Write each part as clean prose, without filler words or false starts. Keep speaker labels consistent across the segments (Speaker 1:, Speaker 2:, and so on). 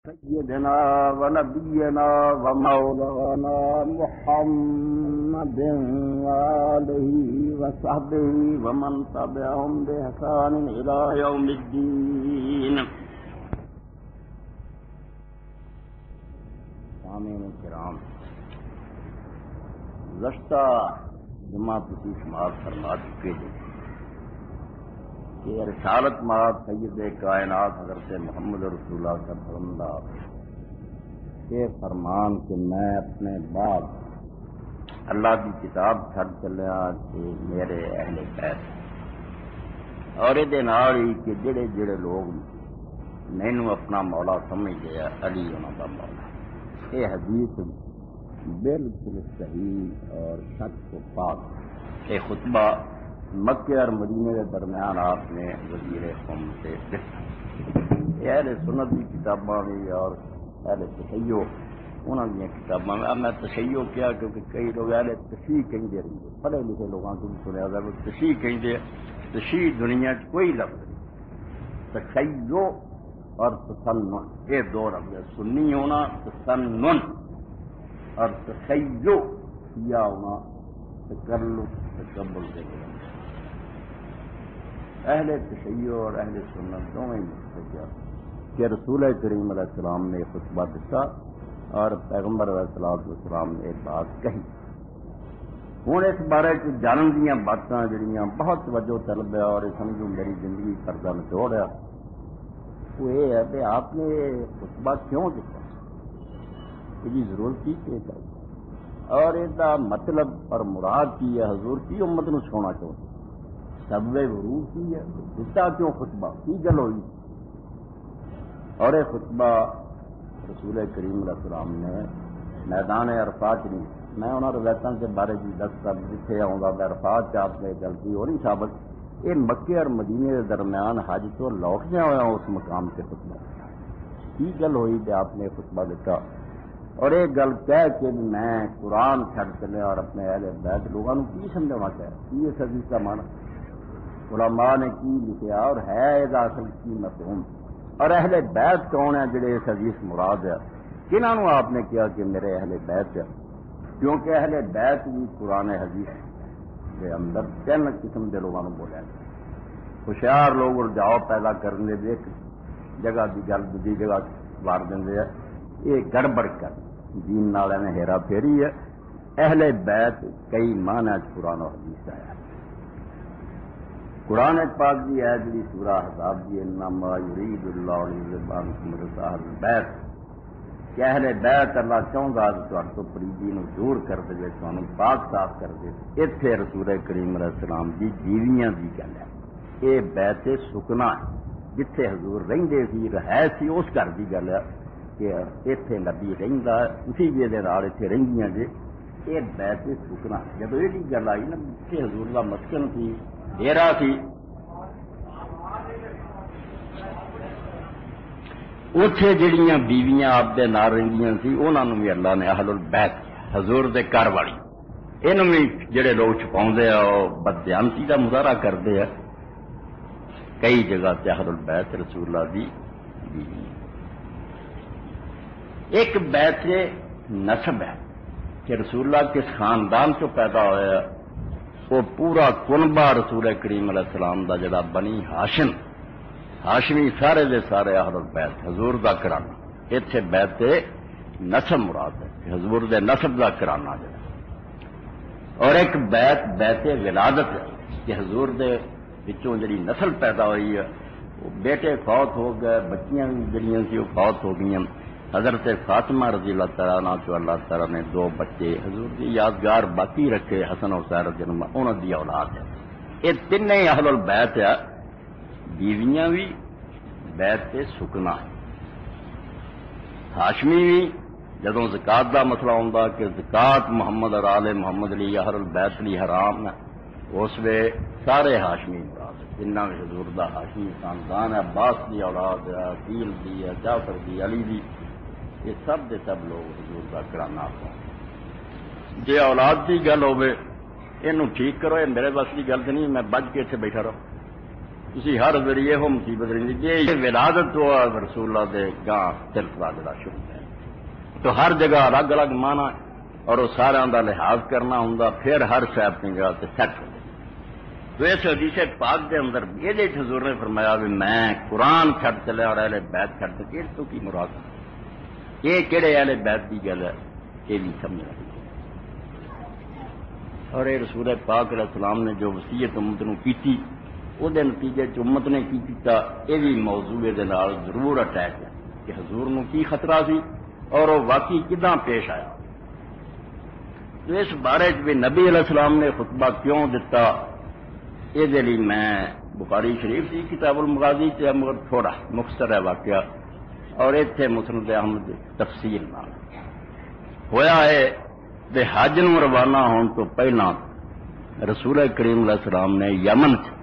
Speaker 1: سيدنا ونبينا ومولانا محمد وآله وصحبه ومن تبعهم بإحسان إلى يوم الدين. سامعین کرام، گزشتہ جمعہ کی شمار فرما چکے ہیں کہ رسالت مآب سید کائنات حضرت محمد رسول اللہ صلی اللہ علیہ وسلم کے فرمان کہ میں اپنے بعد اللہ کی کتاب چھڑ چلیا کہ میرے اہل بیت اور یہ کہ جڑے جڑے لوگ مینو اپنا مولا سمجھتے ہیں علی انہوں کا مولا. یہ حدیث بالکل صحیح اور سچ کو پاک. یہ خطبہ مکے اور مدینے کے درمیان آپ نے وزیر قوم سے دکھا. اہل سنت کی کتاباں بھی اور اہل تشیع انہوں نے کتاباں میں تشیع کیا کیونکہ کئی لوگ اہل تشیع کہیں دے رہی ہے، پڑھے لکھے لوگوں کو بھی سنیا جائے وہ تشیع کہیں دے. تشیع دنیا کوئی لفظ نہیں. تشیع اور تسنن یہ دو لفظ ہے. سنی ہونا تسنن اور تشیع کیا ہونا تکلف تکبر سے ہونا. اہل تشیع اور اہل سنت دونوں ہی کیا کہ رسول کریم علیہ السلام نے خطبہ دیتا اور پیغمبر علیہ السلام نے ایک بات کہی. ہوں اس بارے جانن دیا باتاں جڑیاں بہت توجہ طلب ہے اور سمجھو میری زندگی کردہ نچوڑ ہے وہ یہ ہے کہ آپ نے خطبہ کیوں دیتا، یہ ضرورت کی کہ اور اس کا مطلب اور مراد کی ہے، حضور کی امت نو سونا چاہتے سب ورور کی ہے دتا کیوں خطبہ کی گل ہوئی. اور یہ خطبہ رسول کریم علیہ السلام نے میدان عرفات نہیں. میں انہوں روایتوں کے بارے کی دس کر جتنے آؤں گا عرفات سے آپ نے غلطی ہو نہیں ثابت. یہ مکے اور مدینے کے درمیان حج تو لوٹدیا ہوا اس مقام سے خطبہ کی گل ہوئی کہ آپ نے خطبہ دیتا اور یہ گل کہہ کے میں قرآن چھڑ چلے اور اپنے اہل بیت لوگوں کو کی سمجھانا چاہے کی اس حدیث کا معنی علماء نے کی لکھا اور ہے یہ اصل کی مفہوم. اور اہل بیت کون ہے جڑے اس حدیث مراد ہے کنہوں آپ نے کیا کہ میرے اہل بیت ہے کیونکہ اہل بیت بھی قرآن حدیث کے اندر تین قسم کے لوگوں کو بولیا گیا. ہوشیار لوگ الجاؤ پیدا کرنے دے ایک جگہ کی گل دوسری جگہ وار دیں یہ گڑبڑ کر دین نال نے ہیرا پھیری ہے. اہل بیت کئی معنی قرآن اور حدیث آیا. قرآن پاک کی ہے جی سورہ احزاب کی انما یرید اللہ لیذہب عنکم الرجس اہل بیت کہ اہل بیت اللہ چاہتا ہے تہاڈے تو پلیدی نو دور کر دے تانوں پاک صاف کر دے. اتنے رسول کریم علیہ السلام کی جیویاں کی گل ہے. یہ بیت سکنا ہے جتھے حضور رہندے سی رہائش سی اس گھر کی گل ہے کہ اتنے نبی رہندا اسی جے نال اتنے رہندیاں جے یہ بیت سکنا. جب یہ گل آئی نا جتھے حضور کا مسکن سی ڈیرا سی اتے جڑیاں بیویاں آپ دے نال رہندیاں سی انہاں نوں بھی اللہ نے اہل البیت حضور دے گھر والی انہوں بھی جڑے لوگ چھپاؤندے آ بددیانتی کا مظاہرہ کرتے ہیں کئی جگہ تے اہل البیت رسول اللہ دی بیوی. ایک بیت نسب ہے کہ رسول اللہ کس خاندان چ پیدا ہوا وہ پورا کنبہ رسول کریم علیہ السلام دا جڑا بنی ہاشم ہاشمی سارے دے سارے اہل البیت حضور دا کرانا. اتنے بیت نسب مراد ہے حضور دے نسب دا کرانا جڑا. اور ایک بیت بیت ولادت ہے کہ حضور دے وچوں جڑی نسل پیدا ہوئی ہے وہ بیٹے فوت ہو گئے بچیاں جڑیاں سی وہ فوت ہو گئی. حضرت فاطمہ رضی اللہ تعالیٰ عنہ جو اللہ تعالیٰ نے دو بچے حضور کی یادگار باقی رکھے حسن اور حسین رضی اللہ انہوں کی اولاد ہے. یہ تین اہل البیت ہے. بیویاں بھی بیت سے سکنا ہے. ہاشمی بھی جدوں زکات دا مسئلہ ہوتا کہ زکات محمد اور آل محمد علی اہل البیت لی حرام ہے اس وے سارے ہاشمی مراد جنہ بھی حضور دا ہاشمی خاندان ہے. عباس کی اولاد ہے عقیل دی ہے جعفر دی علی دی یہ سب دے سب لوگ حضور کا کرانا آپ جی اولاد کی گل ہوے یہ ٹھیک کرو یہ میرے بس کی گل نہیں میں بج کے اتنے بیٹھا رہا تسی ہر ذریعے ہو مصیبت رہی جی ولادت ہوا رسول اللہ دے گاں سلسلہ جڑا شروع ہے تو ہر جگہ الگ الگ مانا اور وہ سارا دا لحاظ کرنا ہوں پھر ہر شے اپنی جگہ سے سیٹ ہو تو اس حدیث پاک دے اندر یہ حضور نے فرمایا بھی میں قرآن چھڈ چلے اور اہل بیت چھڈ کے تو کی مراد یہ کہڑے اہل بیت کی گل ہے یہ بھی سمجھنا اور یہ رسول پاک علیہ السلام نے جو وصیت امت نو کیتی وہ نتیجے امت نے کی کیتا یہ بھی موضوع دے نال ضرور اٹیچ ہے کہ حضور نو کی خطرہ سی اور وہ واقعی کداں پیش آیا تو اس بارے بھی نبی علیہ السلام نے خطبہ کیوں دیتا یہ لیے میں بخاری شریف کی کتاب المغازی سے مگر تھوڑا مختصر ہے واقعہ اور اتنے مسند احمد تفصیل نہ ہویا ہے کہ حج نو روانہ ہون تو پہلا رسول کریم علیہ السلام نے یمن سے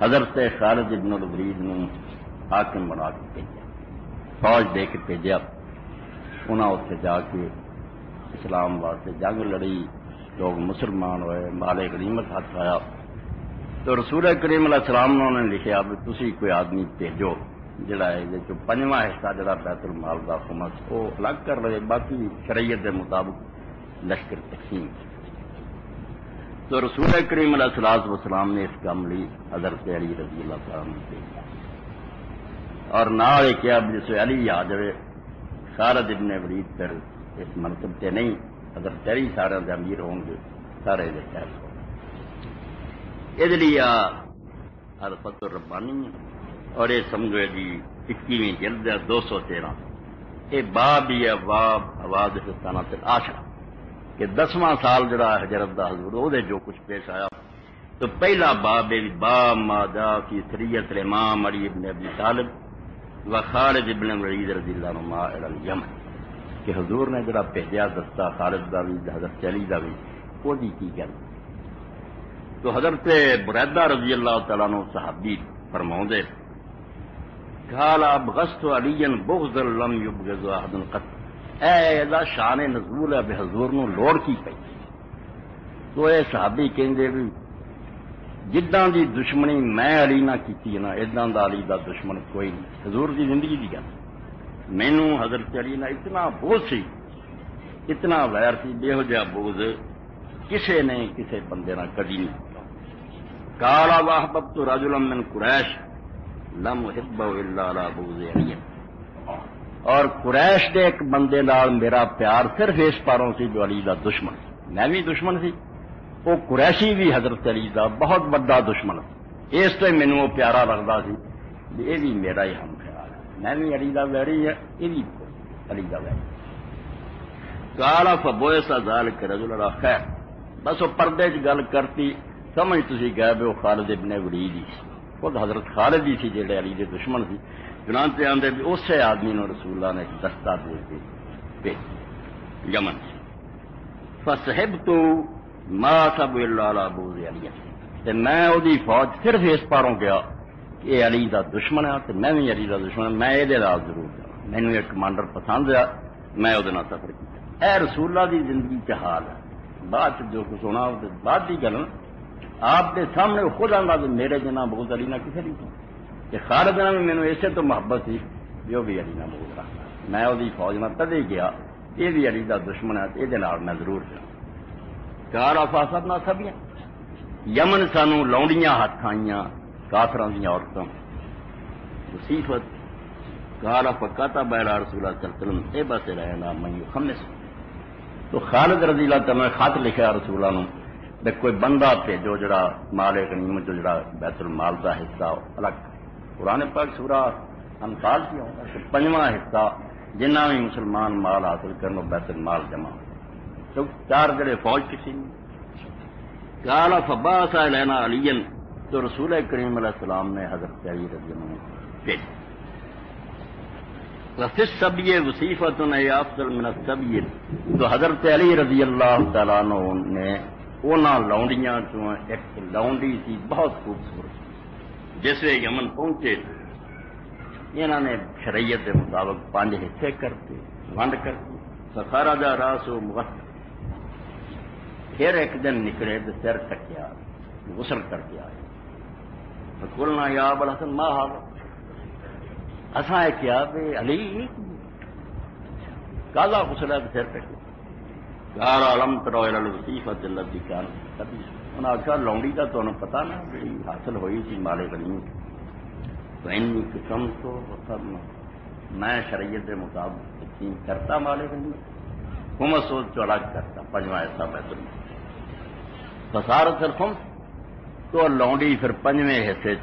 Speaker 1: حضرت خالد بن الولید نو حاکم بنا کے بھیجا فوج دے کے بھیجا انہاں اتنے جا کے اسلام واسطے جنگ لڑی لوگ مسلمان ہوئے مال غنیمت ہاتھ آیا تو رسول کریم علیہ السلام نے انہوں نے لکھا بھی تسی کوئی آدمی بھیجو جڑا ہے جو پنجواں حصہ جڑا بیت المال دا خمس وہ الگ کر لے باقی شریعت کے مطابق لشکر تقسیم تو رسول کریم علیہ السلام نے اس کام لی حضرت علی رضی اللہ تعالیٰ عنہ بھیجا اور نال کیا جس علی آ جائے خالد ابن ولید پھر اس منصب سے نہیں حضرت علی سارے امیر ہوں گے سارے خیر ہو یہ لیے عرفت الربانی اور یہ سمجھو جی 21ویں جلد 213 یہ باب ہی ہے باب حوادث السنۃ العاشرہ کہ 10واں سال جڑا ہجرت دا حضور وہ جو کچھ پیش آیا تو پہلا باب باب ما جاء فی سریۃ الامام علی ابن ابی طالب و خالد ابن ولید رضی اللہ عنہما الی الیمن کہ حضور نے جڑا بھیجا دستہ خالد دا بھی حضرت علی دا بھی وہ دی کی گل تو حضرت بریدہ رضی اللہ تعالیٰ عنہ صحابی فرماؤندے قال ابغضت علیا بغضا لم یبغض احد قط اے شان نزول ہے بے حضور نو لوڑ کی پئی تو اے صحابی کہندے بھی جداں دی دشمنی میں علی نہ کیتی نا اداں دا علی دا دشمن کوئی نہیں حضور دی زندگی دی گل مینوں حضرت علی نہ اتنا بغض سی اتنا ویر سی بے جا بغض کسے نے کسے بندے نہ کدی نہیں قال واحببت رجلا من قریش لم احبه الا على بغض علی اور قریش دے ایک بندے نال میرا پیار صرف اس پاروں سی جو علی دا دشمن میں بھی دشمن سی وہ قریشی بھی حضرت علی دا بہت بڑا دشمن اس سے مینوں وہ پیارا لگتا سی یہ بھی میرا ہی ہم خیال ہے میں بھی علی دا ویری ہے یہ بھی علی دا ویری قال فبوئس ذلك رجل خیر بس وہ پردے چ گل کرتی سمجھ تسی گئے وہ خالد ابن ولید ہی خود حضرت خالد ہی سی جڑے علی دے دشمن سی چنانچہ آندے بھی اسی آدمی نو رسول اللہ نے دستہ دے کے بھیجا یمن سے فصحبت ما سب الا علی بغض علی تے میں اودی فوج صرف اس پاروں گیا کہ یہ علی دا دشمن ہے تے میں بھی علی دا دشمن میں یہ نال ضرور گیا مینوں ایک کمانڈر پسند ہے میں وہ نال سفر کیا اے رسول اللہ دی زندگی کا حال ہے بعد جو کچھ ہونا بعد کی گل آپ کے سامنے خود آتا کہ میرے جنا بغض علی نہ کسی نہیں کہ خالد نے مینو اسے تو محبت سی جو بھی علی نہ بغض رکھتا میں وہی فوج نہ تدے گیا یہ بھی علی دا دشمن ہے یہ میں ضرور گیا کار افاسد نہ سبیاں یمن سانو لونڈیاں ہاتھ آئیاں کافراں دیا عورتوں مصیبت کالا فکاتا بہرا رسول اللہ صلی اللہ علیہ وسلم اے بس رہنا میں خمس تو خالد رضی اللہ تعالیٰ نے خط لکھا رسول اللہ نے کوئی بندہ بھیجو جڑا مال غنیمت جو جڑا بیت المال کا حصہ الگ قرآن پاک سورہ انفال کی ہوگا کہ 5واں حصہ جنہ بھی مسلمان مال حاصل کرنا بیت المال جمع تو 4 جڑے فوج کسی نے قال فبعث الینا علی تو رسول کریم علیہ السلام نے حضرت علی رضی اللہ عنہ بھیجا وفی السبی وصیفۃ افضل من السبی تو حضرت علی رضی اللہ تعالیٰ عنہ نے انہاں لونڈیاں چوں ایک لونڈی سی بہت خوبصورت جس ویلے یمن پہنچے انہوں نے شریعت کے مطابق 5 حصے کرتے ونڈ کرتے سخارا جا راس و مغت پھر ایک دن نکلے تو سر ٹکیا غسل کر کے آئے قلنا یا ابا الحسن ما هذا، اساں کیا بے علی کالا غسلہ پھر پہ قال علم ترى الى الوصيفة التي كانت تبي، انہاں آخیا لونڈی کا تمہیں پتا نا جی حاصل ہوئی تھی مال غنیمت، تو انی قسم تو میں شریعت کے مطابق تقسیم کرتا مال غنیمت، خمس تو الگ کرتا، پنجواں حصہ بیت المال، فصارت الخمس، تو لونڈی پھر پنجویں حصے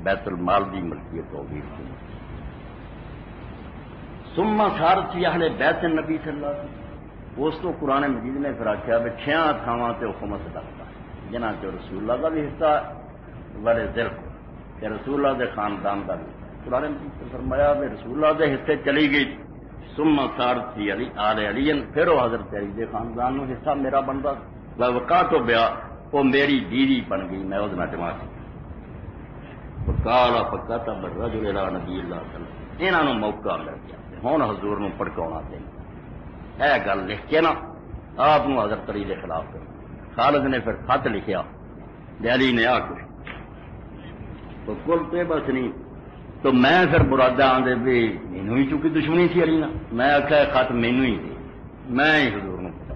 Speaker 1: بیت المال کی ملکیت ہو گئی، ثم صارت فی اہل بیت النبی صلی اللہ علیہ وسلم، اس تو قرآن مجید نے پھر آخیا بھی 6 تھاواں تے خمس لگتا، جنہ چ رسول اللہ کا بھی حصہ بڑے دل کو کہ رسول اللہ دے خاندان کا بھی، قرآن مجید نے فرمایا بھی رسول اللہ دے حصے چلی گئی، ثم صارت فی علی آل علی، پھر وہ حضرت علی دے خاندان نو حصہ میرا بنتا، وقات و بیا وہ میری بیوی بن گئی، میں اس جمع کی، فقال فكتب الرجل الى نبی اللہ صلی اللہ علیہ وسلم، انہاں نو موقع مل گیا ہن حضور نو پڑکاؤنا چاہیے، اے گل لکھ کے نا آپ حضرت علی کے خلاف کر، خالد نے پھر خط لکھیا علی نے آ کے تو کل پہ بس نہیں، تو میں پھر مرادہ آدھے بھی مینو ہی چونکہ دشمنی تھی علی نا، میں آخیا خط مینو ہی دے، میں ہی حضور نو پتا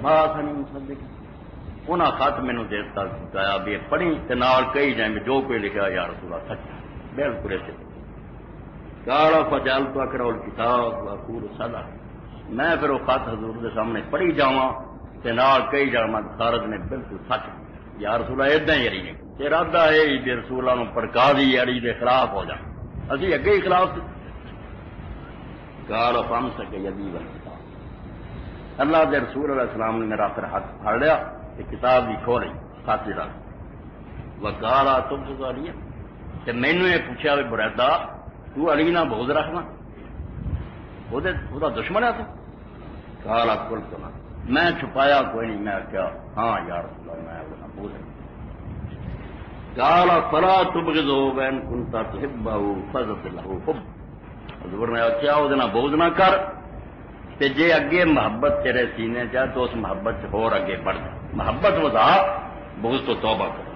Speaker 1: بات نہیں مصدق، انہاں خط مینو دیتا بتایا بھی پڑھی تے نال کئی جائیں جو کوئی لکھا یا رسول اللہ سچ بالکل ایسے قال فجعلت اقرا الكتاب واقول صدق، میں پھر وہ خط حضور کے سامنے پڑھی جاواں تے نال کئی جاواں خالد نے بالکل سچ یا رسول اللہ اداں ہی علی نے ارادہ ہے کہ رسول اللہ نو پڑکا دی علی دے خلاف ہو جا، اسی اگے ہی خلاف تھے، قال فامسك يدي والكتاب، اللہ دے رسول علیہ السلام نے میرا پھر ہاتھ پھاڑ لیا کہ کتاب بھی کھولی خط رکھ، وقال تبغض علی، تے مینوں یہ پوچھا بھی بریدہ تو علی نہ بغض رکھنا، وہ دشمن ہے تو، قال قلت نہ، میں چھپایا کوئی نہیں، میں کیا ہاں یا رسول اللہ میں وہ نہ بغض، قال فلا تبغضه وان كنت تحبه فزد له حب، حضور نے کیا وہ نہ بغض نہ کر، تے جے اگے محبت تیرے سینے چاہ تو اس محبت سے اور اگے بڑھ جا، محبت وضا بغض تو توبہ کر،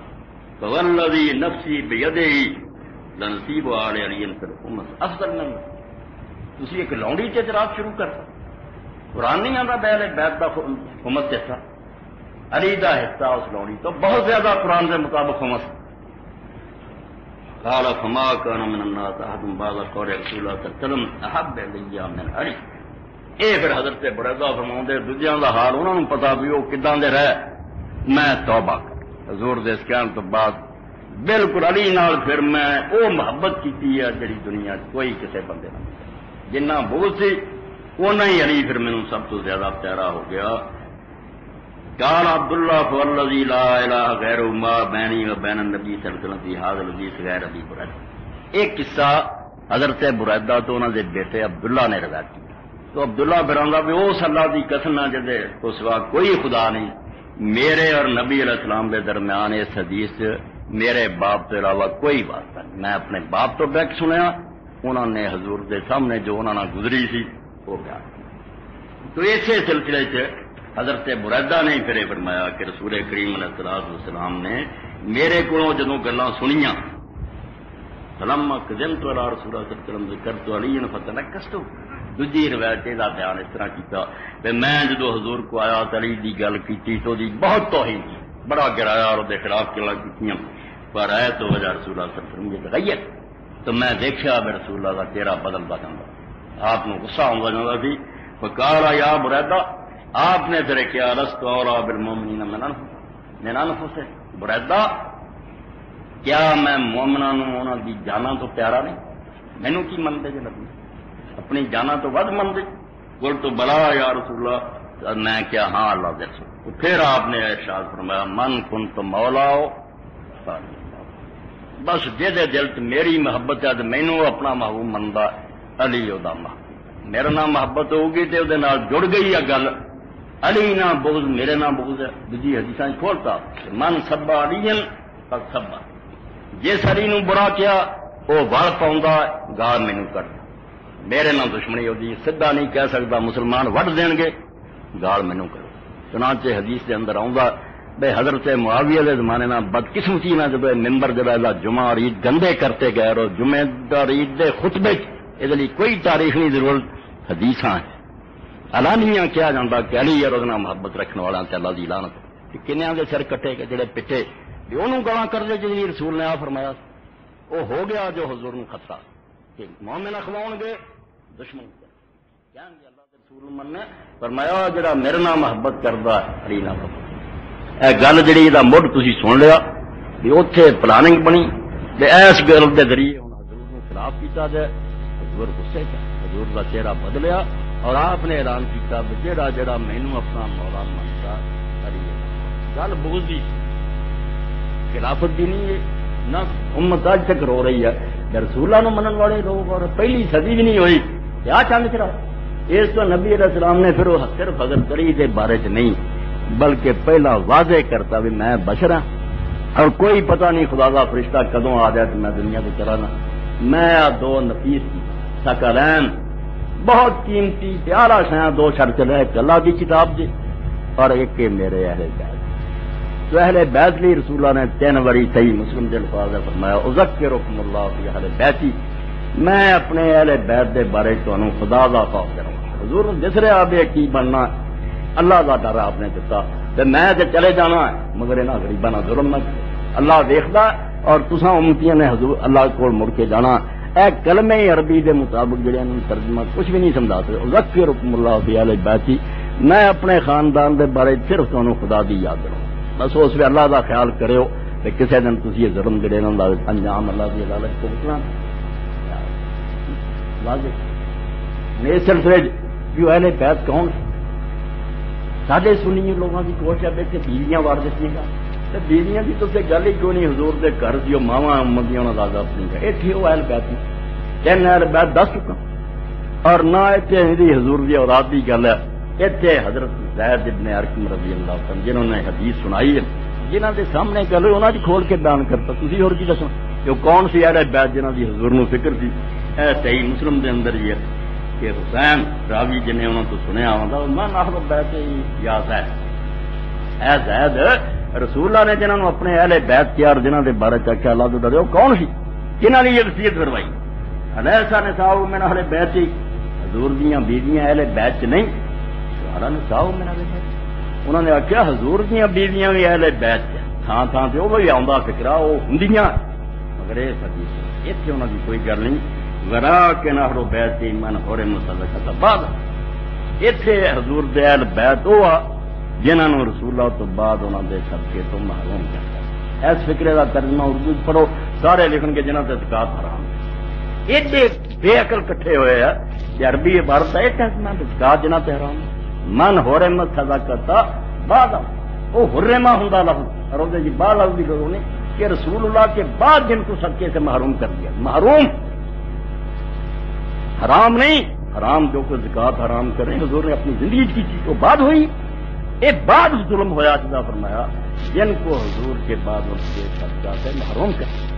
Speaker 1: فوالذی نفسی بیدہ لنصیب آل علی فی الخمس افضل من، تسی ایک لونڈی سے اعتراف شروع کر، قرآن نہیں آتا پہلے بیت کا خمس حصہ، علی دا حصہ اس لونڈی تو بہت زیادہ قرآن کے مطابق خمس، قال فما كان من الناس احد بعد قول رسول اللہ صلی اللہ علیہ وسلم احب الی من علی، اے پھر حضرت بریدہ فرماؤندے دوجیاں دا حال انہاں نوں پتا بھی وہ کداں دے رہے، میں توبہ کر، حضور دے اس کہن تو بعد بالکل علی نال پھر میں او محبت کیتی ہے جڑی دنیا کوئی کسے بندے نہ، جنہ بغض سی اونا ہی علی پھر مینوں سب تو زیادہ پیارا ہو گیا، قال عبداللہ فوالذی لا الہ غیر ما بینی و بین النبی صلی اللہ علیہ وسلم فی ھذا الحدیث غیر ابی بریدہ، ایک قصہ حضرت بریدہ تو انہاں دے بیٹے عبداللہ نے روایت کیا، تو عبداللہ فرماتا بھی اس اللہ دی قسم نہ جدے تو سوا کوئی خدا نہیں، میرے اور نبی علیہ السلام کے درمیان اس حدیث میرے باپ کے علاوہ کوئی واسطہ نہیں، میں اپنے باپ تو بیک سنیا، انہوں نے حضور کے سامنے جو انہوں نے گزری سی وہ بیان، تو اسی سلسلے سے حضرت بریدہ نے پھر فرمایا کہ رسول کریم علیہ السلام نے میرے کو جدوں گلاں سنیاں، فلما قدمت علی رسول اللہ صلی اللہ علیہ وسلم ذکرت علی فتنکست، دوجی روایت کا بیان اس طرح کیتا کہ میں جدو حضور کو آیا علی دی گل کی تو دی بہت توہین کی، بڑا گرایا اور دے خلاف گلاں کیتیاں، پر آئے تو وجہ رسول اللہ صلی اللہ علیہ وسلم یہ تغیر، تو میں دیکھا بے رسول اللہ کا چہرہ بدلتا جاتا، آپ کو غصہ آتا جاتا سی، فقال یا بریدہ، آپ نے پھر کیا لست اولی بالمؤمنین من انفسہم، بریدہ کیا میں مومناں نوں انہاں دی جاناں تو پیارا نہیں، مینوں کی منتے جے نبی اپنی جانا تو ود من دے، بول تو بلا یا رسول اللہ، میں کیا ہاں اللہ دے رسول، پھر آپ نے ارشاد فرمایا من کنت مولا ہو، بس جے دل تے میری محبت ہے مینوں اپنا محبوب مندا علی او دا محبوب، میرے نام محبت ہوگی تے او دے نال جڑ گئی ہے گل، علی نہ بغض میرے نام بغض ہے، دوجی حدیثاں کھولتا من سب علی قد سب، جس علی نوں برا کیا وہ وڑ پاؤندا گال مینوں کر، میرے نام دشمنی ہوتی سیدھا نہیں کہہ سکتا مسلمان وڈ دین گے گال مینوں کرو، چنانچہ حدیث کے اندر آؤں بے حضرت معاویہ کے زمانے میں بدقسمتی میں جب ممبر جب جمعہ اور عید گندے کرتے گئے اور جمعے اور عید دے خطبے یہ کوئی تاریخ نہیں ضرورت حدیث ہے علانیہ کیا جاتا کہ علی اور محبت رکھنے والا اللہ دی لعنت کہ کنیاں دے سر کٹے کہ جڑے پٹے انہوں گالاں کر دے جی رسول نے آ فرمایا وہ ہو گیا جو حضور نے خطرہ کہ مومن اخواؤں گے دشمن کہیں گے اللہ کے رسول من نے فرمایا جڑا میرے نام محبت کردا علی نہ محبت اے گل جڑی دا مڈ تسی سن لیا کہ اوتھے پلاننگ بنی تے اس گل دے ذریعے ہن حضور نے خلاف کیتا جائے حضور غصے کا حضور دا چہرہ بدلیا اور آپ نے اعلان کیتا جڑا جڑا مینوں اپنا مولا منتا علی گل بغض دی خلافت دی نہیں ہے نہ امت اج تک رو رہی ہے رسولاں نو منن والے لوگ اور پہلی صدی بھی نہیں ہوئی کیا چند چرا اس تو نبی علیہ السلام نے پھر وہ صرف حضرت علی کے بارے چ نہیں بلکہ پہلا واضح کرتا بھی میں بشر ہوں اور کوئی پتہ نہیں خدا کا فرشتہ کدوں آ جائے تو میں دنیا کو چلا نا میں دو نفیس ثقلین بہت قیمتی پیارا شاید دو شر چلے ایک اللہ کی کتاب جی اور ایک میرے اہل بیت تو اہل بیت لی رسولہ نے 3 باری صحیح مسلم کے الفاظ نے فرمایا اذکرکم اللہ فی اہل بیتی میں اپنے اہل بیت دے بارے تانوں خدا دا خوف کروں حضور نے جس رہا بھی کی بننا اللہ کا ڈر آپ نے دتا تے میں تے چلے جانا مگر انہاں غریباں نال ظلم نہ اللہ دیکھدا اور تساں امتیاں نے حضور اللہ کول مڑ کے جانا اے کلمہ عربی دے مطابق جڑے انہاں ترجمہ کچھ بھی نہیں سمجھا سکتے اذکرکم اللہ فی اہل بیتی میں اپنے خاندان دے بارے صرف تانوں خدا دی یاد کروں بس اس میں اللہ کا خیال کرو کہ کسی دن تھی یہ ظلم جڑے انجام اللہ کی عدالت کو بکنا میرے سلسلے جو اہل بیت کون سارے سنی لوگوں کی کوشش ہے کہ بیویاں وار دیتی گا تو بیویاں کی تو گل ہی کیوں نہیں حضور کے گھر جو ماوا امدیاں انہوں اپنی گا یہ وہ اہل بیت نہیں 3 اہل بیت دس چکا اور نہ اتنے حضور کی اولاد کی گل ہے اتنے حضرت زید ابن ارقم رضی اللہ عنہ جنہوں نے حدیث سنائی ہے جنہوں کے سامنے گل ہوئی انہوں نے کھول کے بیان کرتا تھی اور کی دسو کہ کون سی اہل بیت جنہوں کی حضور نو فکر تھی اے صحیح مسلم دے اندر یہ کہ حسین راوی جنہیں انہوں تو سنیا آتا میں ناخب بیت یا زید اے زید رسول اللہ نے جنہوں اپنے اہل بیت کیا اور جنہوں کے بارے چکیا اللہ تو ڈرے کون سی جنہوں نے یہ وصیت کروائی علیہ نساء من اہل بیت حضور دیاں بیویاں اہل بیت نہیں نساء من اہل بیت انہوں نے آخیا حضور دیاں بیویاں بھی اہل بیت تھان تھان سے وہ بھی آتا فکرا وہ ہوں مگر یہ حدیث اتنے انہوں کی کوئی گل نہیں ورا کے نہرو بیت من ہو رہے مسلک بعد اتنے حضور دے اہل بیت وہ جنہوں نے رسول اللہ تو بعد انہوں دے صدقے تو محروم کرتا اس فکرے کا ترجمہ اردو پڑھو سارے لکھن کے جنہوں سے زکات حرام ایڈے بے عقل کٹھے ہوئے ہیں کہ عربی عبارت ہے زکات جنہ تے حرام من ہو رہے مت سزا کرتا بعد وہ حرما ہوں لفظ اور جی بعد لفظ کی لوگوں نے کہ رسول اللہ کے بعد جن کو صدقے سے محروم کر دیا محروم حرام نہیں حرام جو کہ زکات حرام کریں حضور نے اپنی زندگی کی چیز وہ بعد ہوئی ایک بعد ظلم ہوا جدا فرمایا جن کو حضور کے بعد ان کے صدقہ سے محروم کر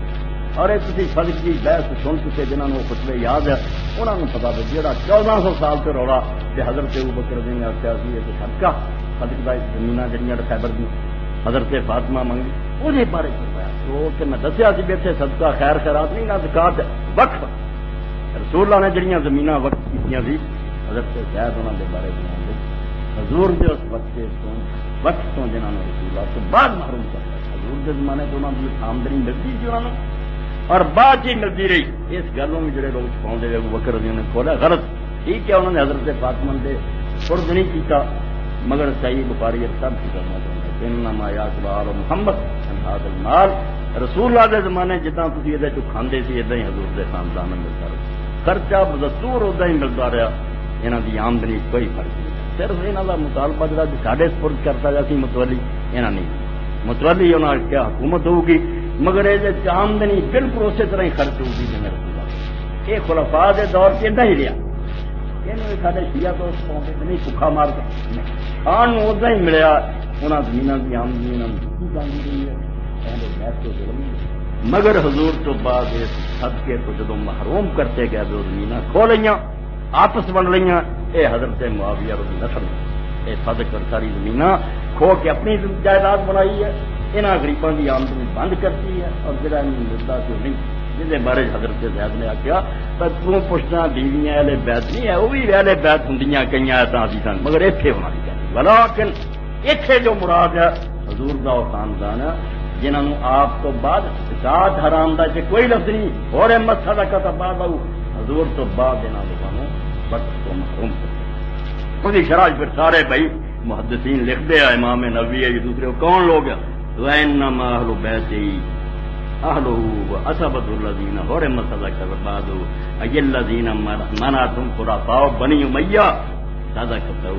Speaker 1: اور ایک کسی فرق کی بحث سن چکے جنہوں نے خطبے یاد ہے انہوں نے پتا بھی جہاں 1400 سال سے رولا کہ حضرت ابوبکر رضی اللہ عنہ کہ صدقہ صدقہ زمیناں جڑیاں خیبر دی حضرت فاطمہ منگی وہ بارے فرمایا تو کہ میں دسیا سی بھی اتنے صدقہ خیر خیرات نہیں نہ زکات وقف رسول اللہ نے جڑیاں زمیناں وقف کیتیاں سی حضرت زید انہوں نے بارے بیان حضور دے اس وقت تو جنہوں نے رسول اللہ تو بعد محروم کر حضور کے زمانے تو انہوں کی آمدنی ملتی تھی انہوں نے اور بعد ہی ملتی رہی اس گلوں میں جڑے لوگ پاؤں ابو بکر رضی نے کھولا غلط ٹھیک ہے انہوں نے حضرت فاطمہ دے فرض نہیں کیتا مگر صحیح بخاری سب کی کرنا چاہتا انما یاکل محمد هذا المال رسول اللہ کے زمانے جتنا تھی یہ کھاندے سی ادا ہی حضور کے خاندان میں ملتا رہا خرچہ بدستور ادا ہی ملتا رہا یہاں کی آمدنی کوئی فرق نہیں صرف یہاں کا مطالبہ جا ساڈے سپرد کرتا جا سی متولی یہاں نہیں متولی انہوں نے کیا حکومت ہوگی مگر یہ آمدنی بالکل اسی طرح ہی خرچ ہوگی جی میرے خدا یہ خلفاء کے دور سے ادا ہی رہا یہ سارے شیعہ تو پاؤں نہیں بھوکھا مار کے کھان ادا ہی ملیا انہوں زمین کی آمدنی مگر حضور تو بعد اس صدقے کو جدو محروم کرتے گئے تو زمین کھو لیا آپس بن لیا یہ حضرت معاویہ رضی نسل یہ صدق اور ساری زمین کھو کے اپنی جائیداد بنائی ہے، انہاں غریباں کی آمدنی بند کرتی ہے، اور جڑا ملتا تو نہیں، جہد بارے حضرت زید نے آخیا تو پوچھنا بیویاں اہل بیت نہیں ہے، وہ بھی اہل بیت ہوں کئی آیتاں آدھی سن، مگر اتنے ہونا نہیں چاہیے، ولیکن اتنے جو مراد ہے حضور دا وہ خاندان جنہوں نے آپ تو بعد زکات حرام دا چ کوئی لفظ نہیں، اور احمد صدقہ تو بعد حضور تو بعد انہوں نے وقت کو محروم کر دیا۔ شرح پھر سارے بھائی محدثین لکھتے ہیں، امام نووی ہے، یہ دوسرے کون لوگ ہیں؟ وَإِنَّمَا أَهْلُ بَيْتِهِ أَهْلُهُ وَأَصْحَابُهُ الَّذِينَ حُرِمَتْ صَدَقَةُ بَعْدُ أَيَّ الَّذِينَ مَنَعَتْهُمْ خُلَفَاءُ بَنِي أُمَيَّةَ صَدَقَتَهُ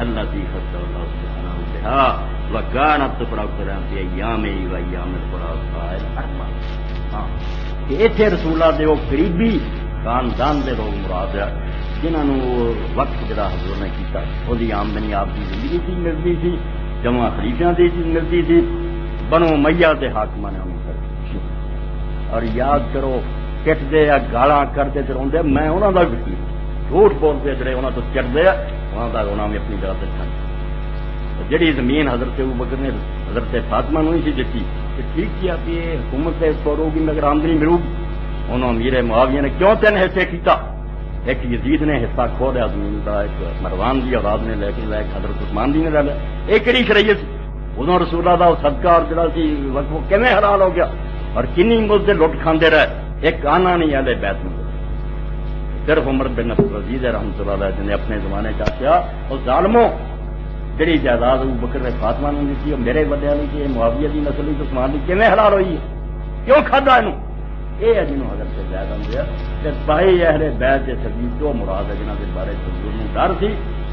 Speaker 1: الَّتِي خَصَّهُ اللَّهُ سُبْحَانَهُ بِهَا وَكَانَتْ تُفْرَضُ فِي أَيَّامِهِ وَأَيَّامِ الْخُلَفَاءِ الْأَرْبَعَةِ۔ ہاں کہ اتنے رسول اللہ دے وہ قریبی خاندان دے لوگ مراد ہے جنہوں وقت جڑا حضور نے کیتا، وہ آمدنی آپ کی زندگی کی ملتی تھی، جمع خلیفیاں دی ملتی تھی، بنو امیہ دے حاکماں نے انہوں کر دی۔ اور یاد کرو کٹتے یا گالاں کرتے روندے، میں انہوں کا بھی جھوٹ بولتے جڑے انہوں تو چڑھتے انہوں کا رونا بھی اپنی جگہ سے چھڈ، جڑی زمین حضرت ابوبکر نے حضرت فاطمہ نہیں سی دیتی کہ ٹھیک کیا کہ یہ حکومت سے ہوگی مگر آمدنی ملو گی، انہوں امیر معاویہ نے کیوں 3 حصے کیتا؟ ایک یزید نے حصہ کھو لیا زمین کا، ایک مروان کی اولاد نے لے کے لیا، ایک حضرت عثمان دی نے لے لیا۔ ایک کہڑی شریعت سی ادھر رسول اللہ دا صدقہ اور جڑا سی وقت وہ کیویں حلال ہو گیا، اور کنی مزد لٹ کھاندے رہے، ایک آنا نہیں اہل بیت میں۔ صرف عمر بن عبدالعزیز رحمۃ اللہ علیہ نے اپنے زمانے چ آخیا اور ظالموں جڑی جائیداد ابوبکر نے فاطمہ نے دیتی وہ میرے وڈیا نہیں کہ معاویہ دی نسل تو عثمان دی کیویں حلال ہوئی ہے، کیوں کھادا اینوں؟ یہ ہے جنہوں حضرت زید آدھے کہ بھائی اہل بیت کے سبھی جو مراد ہے جنہوں کے بارے حضور نے ڈر سی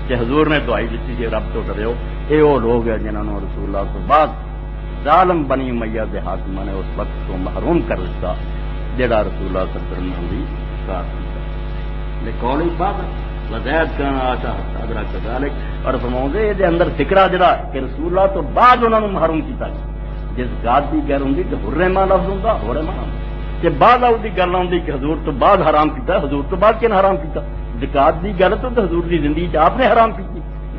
Speaker 1: کہ حضور نے دعائی دیتی کہ رب تو ڈریو، یہ وہ لوگ ہیں جنہوں نے رسول اللہ تو بعد ظالم بنی امیہ دے حاکماں نے اس وقت تو محروم کر دیتا جڑا رسول اللہ صلی اللہ علیہ وسلم دی کار کیتا۔ قول بات وزید کان آشا حضرت کذالک، اور فرماؤں دے دے اندر فکرہ جڑا کہ رسول اللہ تو بعد انہوں نے محروم کیتا، جس ذات دی غیر ہوندی کہ حرما لفظ ہوندا حرما کہ بعد دی گل آتی کہ حضور تو بعد حرام کیتا، حضور تو بعد کن حرام کیتا؟ زکات دی گل تو حضور کی زندگی آپ نے حرام کی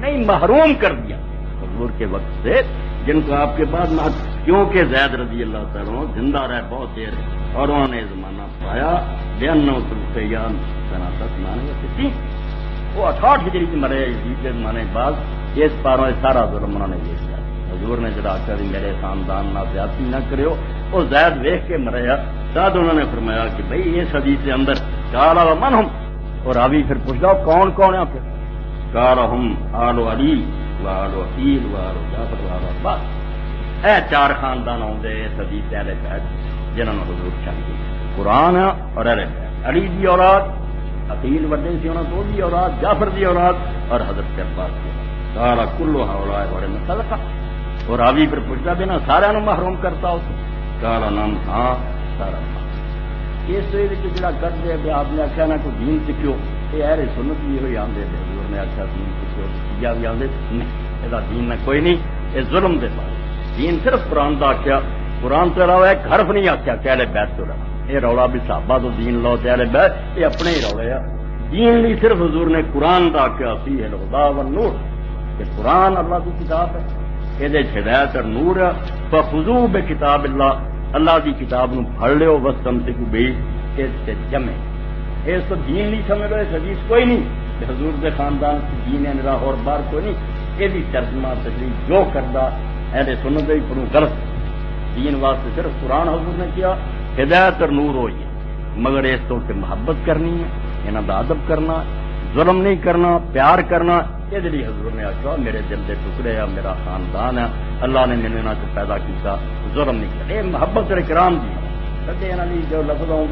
Speaker 1: نہیں، محروم کر دیا حضور کے وقت سے، جن کو آپ کے بعد کیونکہ زید رضی اللہ تعالیٰ زندہ رہے بہت دیر اور انہوں نے زمانہ پایا وہ 68 ہجری سے مرے یزید کے زمانے بعد، اس پاروں سارا ظلم انہوں نے دیکھ لیا۔ حضور نے جڑا آخیا میرے خاندان نہ زیادتی نہ کریو، وہ زید ویخ کے مریا، بعد انہوں نے فرمایا کہ بھائی اس حدیث کے اندر کالا من ہم، اور راوی پھر پوچھ لو کون کون ہے پھر؟ کالا ہم آلو علی و آلو عقیل و آلو جعفر و آلو عباس، اے 4 خاندان آتے اس حدیث اہل بیت جنہوں نے حضور چاہیے، قرآن اور اہل بیت، علی دی اولاد، عقیل وڈے سی انہوں تو دی اولاد، جعفر دی اولاد اور حضرت عباس دی اولاد، کالا کلو ہاؤلائے بڑے میں صدقہ، اور راوی پھر پوچھتا بھی نا سارا محروم کرتا اس، کالا نام ہاں سارا اس جڑا کر دے آپ نے آخیا نہ کوئی دین سیکھو، یہ اہل سنت بھی ہوئی آدھے حضور نے آخیا دین سیکھو، تیجا بھی آدھے نہیں، یہ دین نہ کوئی نہیں، یہ ظلم دے پاس دین صرف قرآن کا آخیا، قرآن تو علاوہ ایک حرف نہیں آخیا کہ اہل بیت تو رہا، یہ رولا بھی صحابہ تو دین لو تے اہل بیت یہ اپنے ہی رولے آ، دین نہیں صرف حضور نے قرآن کا آخیا فیہ الہدی والنور، کہ قرآن اللہ کی کتاب ہے، یہ ہدایت اور نور ہے، فخذوا بکتاب اللہ، اللہ دی کتاب نو پڑھ لیو، واستمسکوا بہ، اس سے جمع، اس تو دین نہیں سمجھ لو، اس حدیث کوئی نہیں کہ حضور کے خاندان کی دین ہے میرا اور بار کوئی نہیں، یہ بھی ترجمہ تشریح جو کردہ اہل سنت بھی پڑھوں غلط، دین واسطے صرف قرآن حضور نے کیا، ہدایت اور نور ہوئی ہے، مگر اس تو کہ محبت کرنی ہے، انہاں دا ادب کرنا، ظلم نہیں کرنا، پیار کرنا، یہ لیے حضور نے آخیا میرے دل کے ٹکڑے ہے، میرا خاندان ہے، اللہ نے میرے نہ کو پیدا کیا، ظلم نہیں کیا، یہ محبت اور اکرام دی کدے یہاں کی جو لفظ آؤں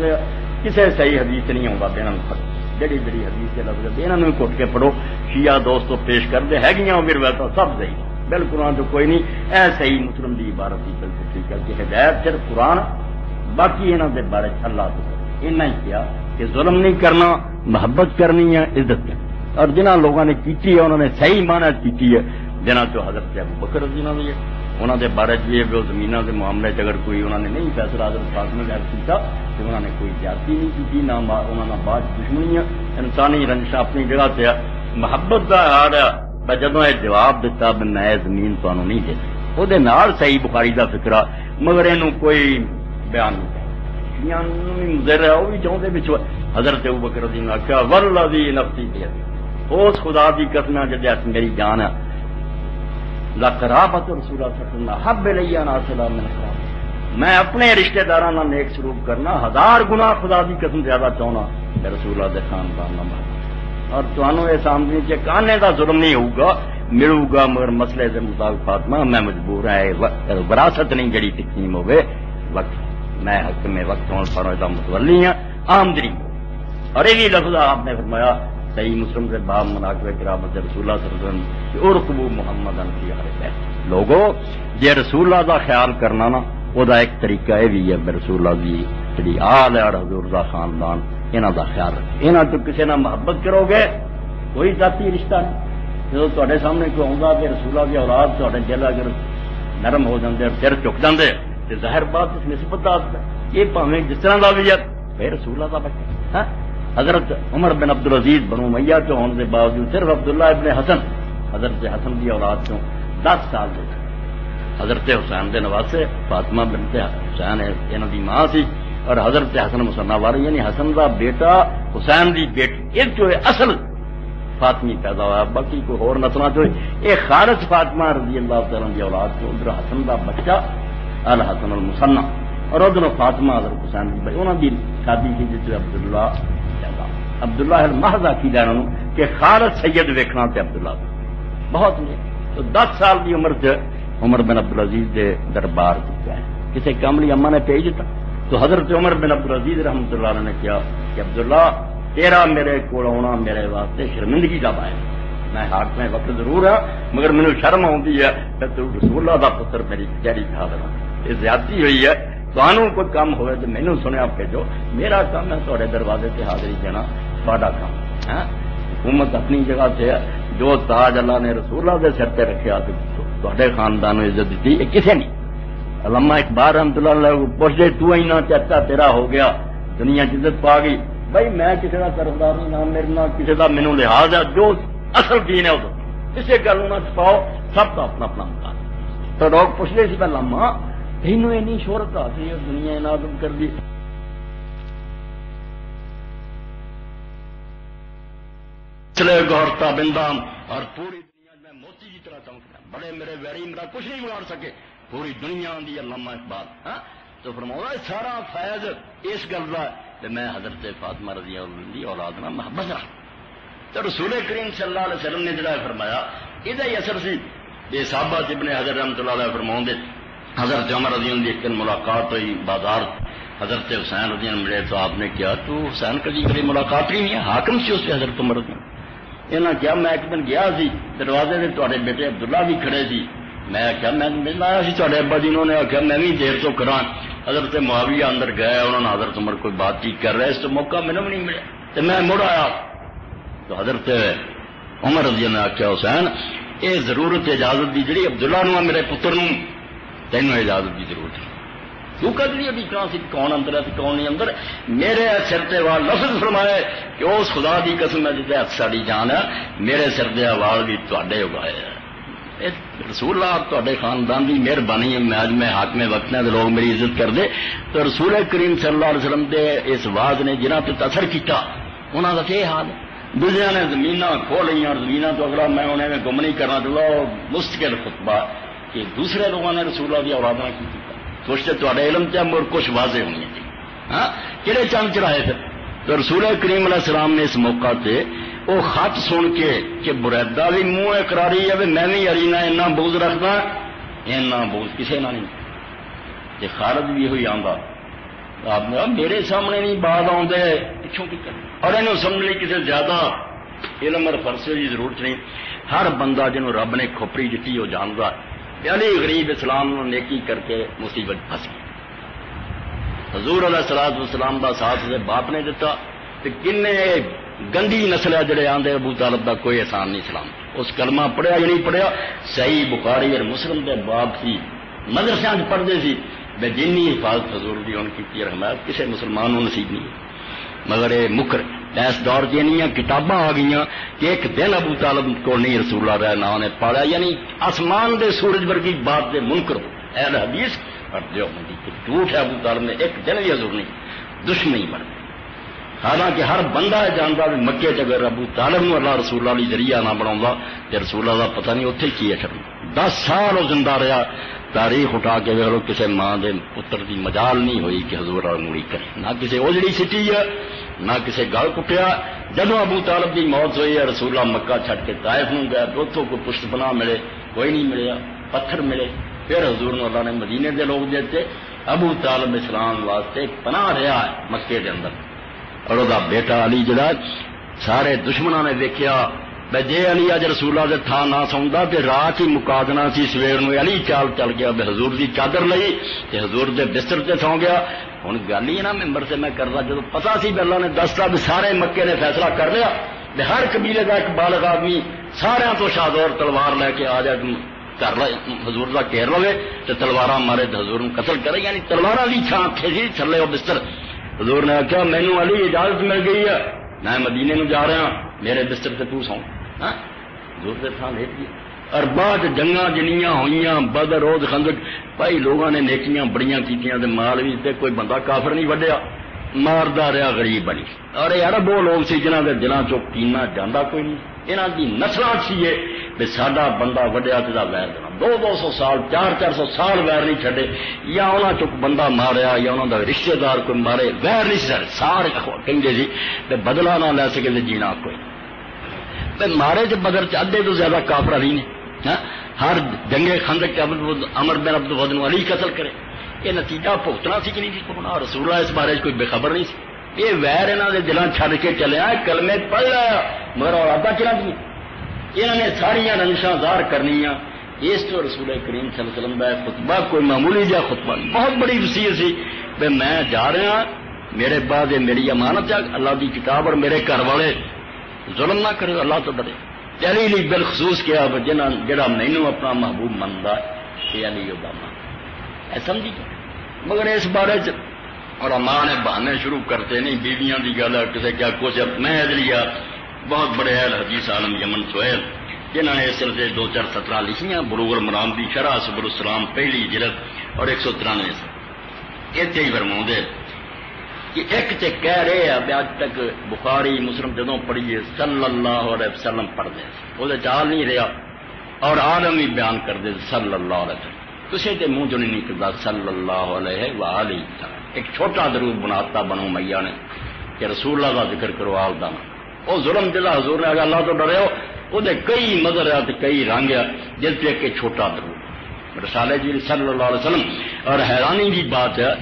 Speaker 1: کسی صحیح حدیث نہیں آتا، یہاں جڑی جڑی حدیث کے لفظ یہاں کٹ کے پڑھو، شیعہ دوستو پیش کرتے ہے پھر ویسا سب صحیح بالکل جو کوئی نہیں، اے صحیح مسلم کی عبارت کی بالکل ٹھیک ہے کہ ہدایت صرف قرآن، باقی یہاں کے بارے اللہ تو اتنا ہی کیا کہ ظلم نہیں کرنا، محبت کرنی ہے، عزت کرنی، اور جنہاں لوگوں نے کی ہے انہوں نے صحیح معنی کی ہے، جنہاں تو حضرت ابوبکر رضی اللہ عنہ انہوں نے بارے یہ زمینوں کے معاملے اگر کوئی انہوں نے نہیں فیصلہ حضرت فاطمہ غیر کیا تو انہوں نے کوئی زیادتی نہیں کی، نہ انہوں نے بعد دشمنی ہے، انسانی رنجش اپنی جگہ سے محبت کا حال ہے، جدوں یہ جواب دیتا میں زمین تمہیں نہیں دے وہ صحیح بخاری کا فکرا مگر یہ کوئی بیان نہیں مضر ہے وہ بھی چاہتے پچھو حضرت ابوبکر رضی اللہ عنہ کیا والذی نفسی بیدہ اس خدا دی قسم جدے میری جان ہے لقرابت رسول اللہ صلی اللہ علیہ وسلم حب الی ان اصل من خراب میں اپنے رشتہ داراں نال نیک سلوک کرنا 1000 گنا خدا دی قسم زیادہ چاہنا کہ رسول اللہ دے خاندان نال اور تمہوں یہ سامنے کہ کانے کا ظلم نہیں ہوگا ملو گا مگر مسئلے کے مطابق فاطمہ میں مجبور ہے وراثت نہیں جڑی تقسیم ہوئے وقت میں حق میں وقت ہوں فرو کا متولی ہوں آمدنی اور یہ لفظ آپ نے فرمایا صحیح مسلم سے باب مناقب کرامت رسول اللہ صلی اللہ علیہ وسلم کہ ارقبو محمد انفی حرف ہے لوگوں جے رسول اللہ کا خیال کرنا نا وہ ایک طریقہ یہ بھی ہے رسول اللہ کی جڑی آل ہے اور حضور کا خاندان انہوں کا خیال رکھے انہوں تو کسی نہ محبت کرو گے کوئی ذاتی رشتہ نہیں جب تے سامنے کوئی آؤں کہ رسولہ کی اولاد تے دل اگر نرم ہو جاتے اور سر چک جاتے تو ظاہر بات اس نسبت آتا یہ پاویں جس طرح کا بھی ہے پھر رسولہ کا بچہ حضرت عمر بن عبدالعزیز بنو امیہ کے ہونے کے باوجود صرف عبداللہ ابن حسن حضرت حسن کی اولاد چوں 10 سال کے حضرت حسین کے نواسے فاطمہ بنت حسین انہوں کی ماں سی اور حضرت حسن مسنہ والی یعنی حسن کا بیٹا حسین کی بیٹی ایک جو ہے اصل فاطمی پیدا ہوا باقی کوئی اور نسلوں جو یہ خالص فاطمہ رضی اللہ تعالیٰ کی اولاد کو ادھر حسن کا بچہ الحسن المسنہ اور ادھر فاطمہ حضرت حسین کی بھائی انہوں کی شادی کی جس عبداللہ عبداللہ المحض عقیدہ انہوں کہ خالص سید ویکھنا تے عبداللہ بہت نہیں تو 10 سال کی عمر سے عمر بن عبدالعزیز کے دربار چکا ہے کسی کاملی اما نے بھیج دیتا تو حضرت عمر بن عبدالعزیز رحمۃ اللہ علیہ نے کیا کہ عبداللہ تیرا میرے کو آنا میرے واسطے شرمندگی کا باعث میں ہاتھ میں وقت ضرور ہے مگر مینو شرم آتی ہے کہ تو رسول اللہ کا پتر میری کچہری کھا دینا یہ زیادتی ہوئی ہے تمہوں کوئی کام ہوئے تو مینو سنیا بھیجو میرا کام ہے تھوڑے دروازے سے حاضری دینا تھوڑا کام ہے حکومت اپنی جگہ سے ہے جو تاج اللہ نے رسول اللہ کے سر پہ رکھا تو خاندان میں عزت دیتی ہے کسی نہیں علامہ اقبال رحمۃ اللہ علیہ پوچھ دے تو ہی نہ چاہتا تیرا ہو گیا دنیا کی عزت پا گئی بھائی میں کسی کا طرفدار نہیں نہ میرے نہ کسی کا مینو لحاظ ہے جو اصل دین ہے وہ کسی گل نہ چھپاؤ سب کا اپنا اپنا مقام تو لوگ پوچھ رہے سی پہلے لما تینوں اینی شہرت حاصل ہے دنیا نازم کر دی چلے گورتا بندام اور پوری دنیا میں موتی کی طرح چمکنا بڑے میرے ویری میرا کچھ نہیں بگاڑ سکے پوری دنیا دی علامہ اقبال تو فرمایا سارا فیض اس گل کا کہ میں حضرت فاطمہ رضی اللہ کی اولاد نہ محبت رہا تو رسول کریم صلی اللہ علیہ وسلم نے جڑا فرمایا یہ ہی اثر سی یہ صحابہ ابن حضرت رحمۃ اللہ علیہ فرماؤں دے حضرت عمر رضی اللہ ایک دن ملاقات ہوئی بازار حضرت حسین رضی اللہ ملے تو آپ نے کیا تو حسین کبھی کبھی ملاقات ہی نہیں ہے حاکم سی اس سے حضرت عمر رضی اللہ کیا میں ایک دن گیا سی دروازے سے تے بیٹے عبداللہ بھی کھڑے سی میں کیا میں مل آیا سی تے ابا جی انہوں نے آخیا میں بھی دیر تو کرا حضرت معاویہ اندر گئے انہوں نے حضرت عمر کوئی بات چیت کر رہے اس تو موقع مینوں بھی نہیں ملا تو میں مڑ آیا تو حضرت عمر رضی اللہ نے آخیا حسین یہ ضرورت اجازت دی جڑی عبداللہ نو میرے پتر نو تینوں اجازت دی ضرورت ہے تو کدی ابھی کہاں سی کون اندر ہے کون نہیں اندر میرے سر تے وال لفظ فرمایا کہ اس خدا دی قسم ہے جتے ساری جان ہے میرے سر دے وال بھی تواڈے اگائے ہیں رسول اللہ تے خاندان کی مہربانی ہے میں حاکم وقت نے لوگ میری عزت کر دے تو رسول کریم صلی اللہ علیہ وسلم دے اس واز نے جنہاں پہ اثر کیتا انہاں دا یہ حال ہے دوسرے نے زمین کھو لی زمین تو اگلا میں انہیں میں گم نہیں کرنا چاہتا مستقل خطبہ کہ دوسرے لوگوں نے رسول اللہ کی اولاداں کی سوچتے تے علم سے مر کچھ واضح ہونی چاہیے ہاں کہڑے چند چڑھائے پھر تو رسول کریم علیہ السلام نے اس موقع سے وہ خط سن کے کہ بریدہ بھی منہ اقراری ہے میں بھی ارینا اینا بغض رکھتا اینا بغض کسی نہ نہیں یہ خالد بھی ہوئی آندا آپ نے میرے سامنے نہیں بات آتے پچھوں کی کر اور انہوں سمجھ لی کسی زیادہ علم اور فرسے کی ضرورت نہیں ہر بندہ جنہوں رب نے کھوپڑی دیتی وہ جانتا علی غریب اسلام نیکی کر کے مصیبت پھنس گئی حضور علیہ الصلوۃ والسلام کا ساتھ سے باپ نے دیتا تو کنے گندی نسل ہے جڑے آندے ابو طالب کا کوئی احسان نہیں سلام اس کلمہ پڑھیا یا نہیں پڑھیا صحیح بخاری اور مسلم کے باپ سی مدرسے پڑھتے سی بے جنی حفاظت حضور دی ان کی رحمت کسی مسلمان نصیب نہیں مگر یہ مکر
Speaker 2: اس دور جنیاں کتاباں آ گئی کہ ایک دن ابو طالب کو نہیں رسول اللہ رہا نہ نے پالا، یعنی آسمان دے سورج ورگی بات دے منکر اہل حدیث اور دیوبندی کہ جھوٹ ہے ابو طالب نے ایک دن بھی حضور نہیں دشمنی بن گئی. حالانکہ ہر بندہ جانتا بھی مکے چ اگر ابو طالب نو اللہ رسول اللہ علی ذریعہ نہ بنا تو رسول اللہ کا پتہ نہیں اتنے کی ہے. 10 سال وہ زندہ رہا. تاریخ اٹھا کے ویکھ لو کسی ماں دے پتر دی مجال نہیں ہوئی کہ حضور موڑی کرے، نہ کسی اجڑی سٹی ہے نہ کسی گل کٹیا. جدو ابو طالب کی موت ہوئی ہے رسول اللہ مکہ چھڈ کے طائف نو گیا، اتوں کوئی پشت پناہ ملے کوئی نہیں ملیا، پتھر ملے. پھر حضور نو اللہ نے مدینے دے لوگ دیتے. ابو طالب اسلام واسطے پناہ رہا ہے مکے دے اندر. اور وہ بیٹا علی جڑا سارے دشمنوں نے دیکھا جے علی اج رسول اللہ دے تھا نہ سوندا تے رات ہی مکا دینا سی. سویر نو علی چال چل گیا بے حضور دی چادر لئی تے حضور دے بستر تے سو گیا. ہن گل ہی نا ممبر سے میں کردا جدوں پتہ سی کہ اللہ نے دستا بھی سارے مکے نے فیصلہ کر لیا کہ ہر قبیلے کا ایک بالغ آدمی سارے تو شادور تلوار لے کے آ جائے کر حضور کا گھیر لوے تو تلوار مارے حضور قتل کرے. یعنی تلوار کی چھان تھے جی تھلے وہ بستر. حضور نے آخیا مینو علی اجازت مل گئی ہے میں مدینے میں جا رہا میرے بستر سے تو سو. حضور کے تھان لیٹ گئی. اور بعد جنگاں جنیاں ہوئیاں بدر احد خندق بھائی لوگوں نے نیکیاں بڑیاں کیتیاں تے مال بھی تے کوئی بندہ کافر نہیں وڈیا ماردا رہا غریب بنی. اور یہ عرب وہ لوگ سی جنہاں دے دلاں چوں کینا جاندا کوئی نہیں. انہاں دی نسلاں سی کہ ساڈا بندہ وڈیا تے دا ویر دینا 200 سال 400 سال ویر نہیں چھڈے یا انہاں چوں بندہ ماریا یا انہاں دا رشتہ دار کوئی مارے ویر نہیں سارے کہندے سی تے بدلہ نہ لے سکے تے جینا کوئی مارے جو بدر ادھے تو زیادہ کافر علی نے. ہر جنگے خندق کے عمر بن عبد الود علی قتل کرے. یہ نتیجہ بھگتنا سی کہ نہیں سی پکنا. رسول اللہ اس بارے کوئی بے خبر نہیں سی. یہ ویر انہوں نے دلان چھڈ کے چلیا کلمے پڑھ لایا مگر اولاداں چلا دیا. انہوں نے ساریا رنشاں ظاہر کرنیاں. اس تو رسول کریم صلی اللہ علیہ وسلم کا خطبہ کوئی معمولی جہا خطبہ بہت بڑی وسیع سی کہ میں جا رہا میرے بعد میری امانت ہے اللہ کی کتاب اور میرے گھر والے ظلم نہ کرے اللہ تو ڈرے. علی نے بالخصوص کیا جڑا مینو اپنا محبوب منتا ہے علی اوباما ہے سمجھی. مگر اس بارے اور ماں نے بہانے شروع کرتے نہیں بیویاں کی گل ہے کسی کیا کچھ. میں ادلیہ بہت بڑے اہل حدیث عالم یمن سہیل جنہوں نے اس سلسلے 2-4 سطرہ لکھیاں بلوغ المرام کی شرح سبل السلام پہلی جلد اور 193 اتنے ہی فرماؤں کہ ایک تے کہہ رہے ہیں آج تک بخاری مسلم جدوں پڑھیے صلی اللہ علیہ وسلم پڑھتے وہ چال نہیں رہا اور عالم ہی بیان کرتے صلی اللہ علیہ وسلم. کسی کے منہ چ نہیں نکلتا صلی اللہ علیہ وآلہ وسلم. ایک چھوٹا درود بناتا بنو میاں نے کہ رسول اللہ کا ذکر کرو آل دانا. وہ ظلم جلا حضور نے اگر اللہ تو ڈرے ہو وہ کئی مظہر ہے کئی رنگ ہے جس پہ ایک چھوٹا درود رسالے جی صلی اللہ علیہ وسلم. اور حیرانی کی بات ہے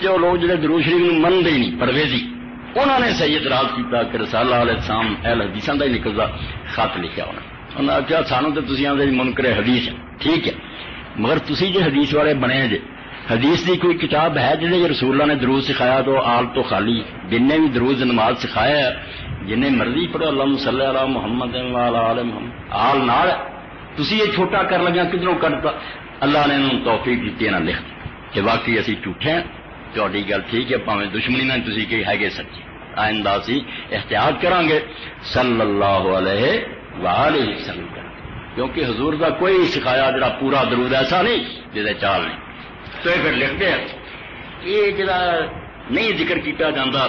Speaker 2: جو لوگ جڑے درود شریف منتے ہی نہیں پرویزی انہوں نے صحیح اعتراض کیا کہ رسالہ علیہ السلام اہل حدیثاں کا ہی نکلتا خط لکھا انہوں نے آخیا سانو تو تسی آدھے منکر حدیث ہے ٹھیک ہے مگر تسی جو حدیث والے بنے جے حدیث کی کوئی کتاب ہے جنہیں رسول اللہ نے درود سکھایا تو آل تو خالی جن نے بھی درود نماز سکھایا ہے جنہیں مرضی پڑھو اللہم صلی علی محمد وعلی آل محمد آل نال تسی یہ چھوٹا کر لگا کدھروں کرتا. اللہ نے انہوں توفیق دیتی ہے نہ لکھ کہ واقعی اسی جھوٹے ہیں تہاڈی گل ٹھیک ہے پاویں دشمنی نہ تسی کہ ہے سچی. آئندہ اسی احتیاط کریں گے صلی اللہ علیہ وآلہ وسلم کیونکہ حضور کا کوئی سکھایا جڑا پورا درود ایسا نہیں جہاں چال نہیں. تو یہ پھر لکھتے ہیں یہ جڑا نہیں ذکر کیا جاتا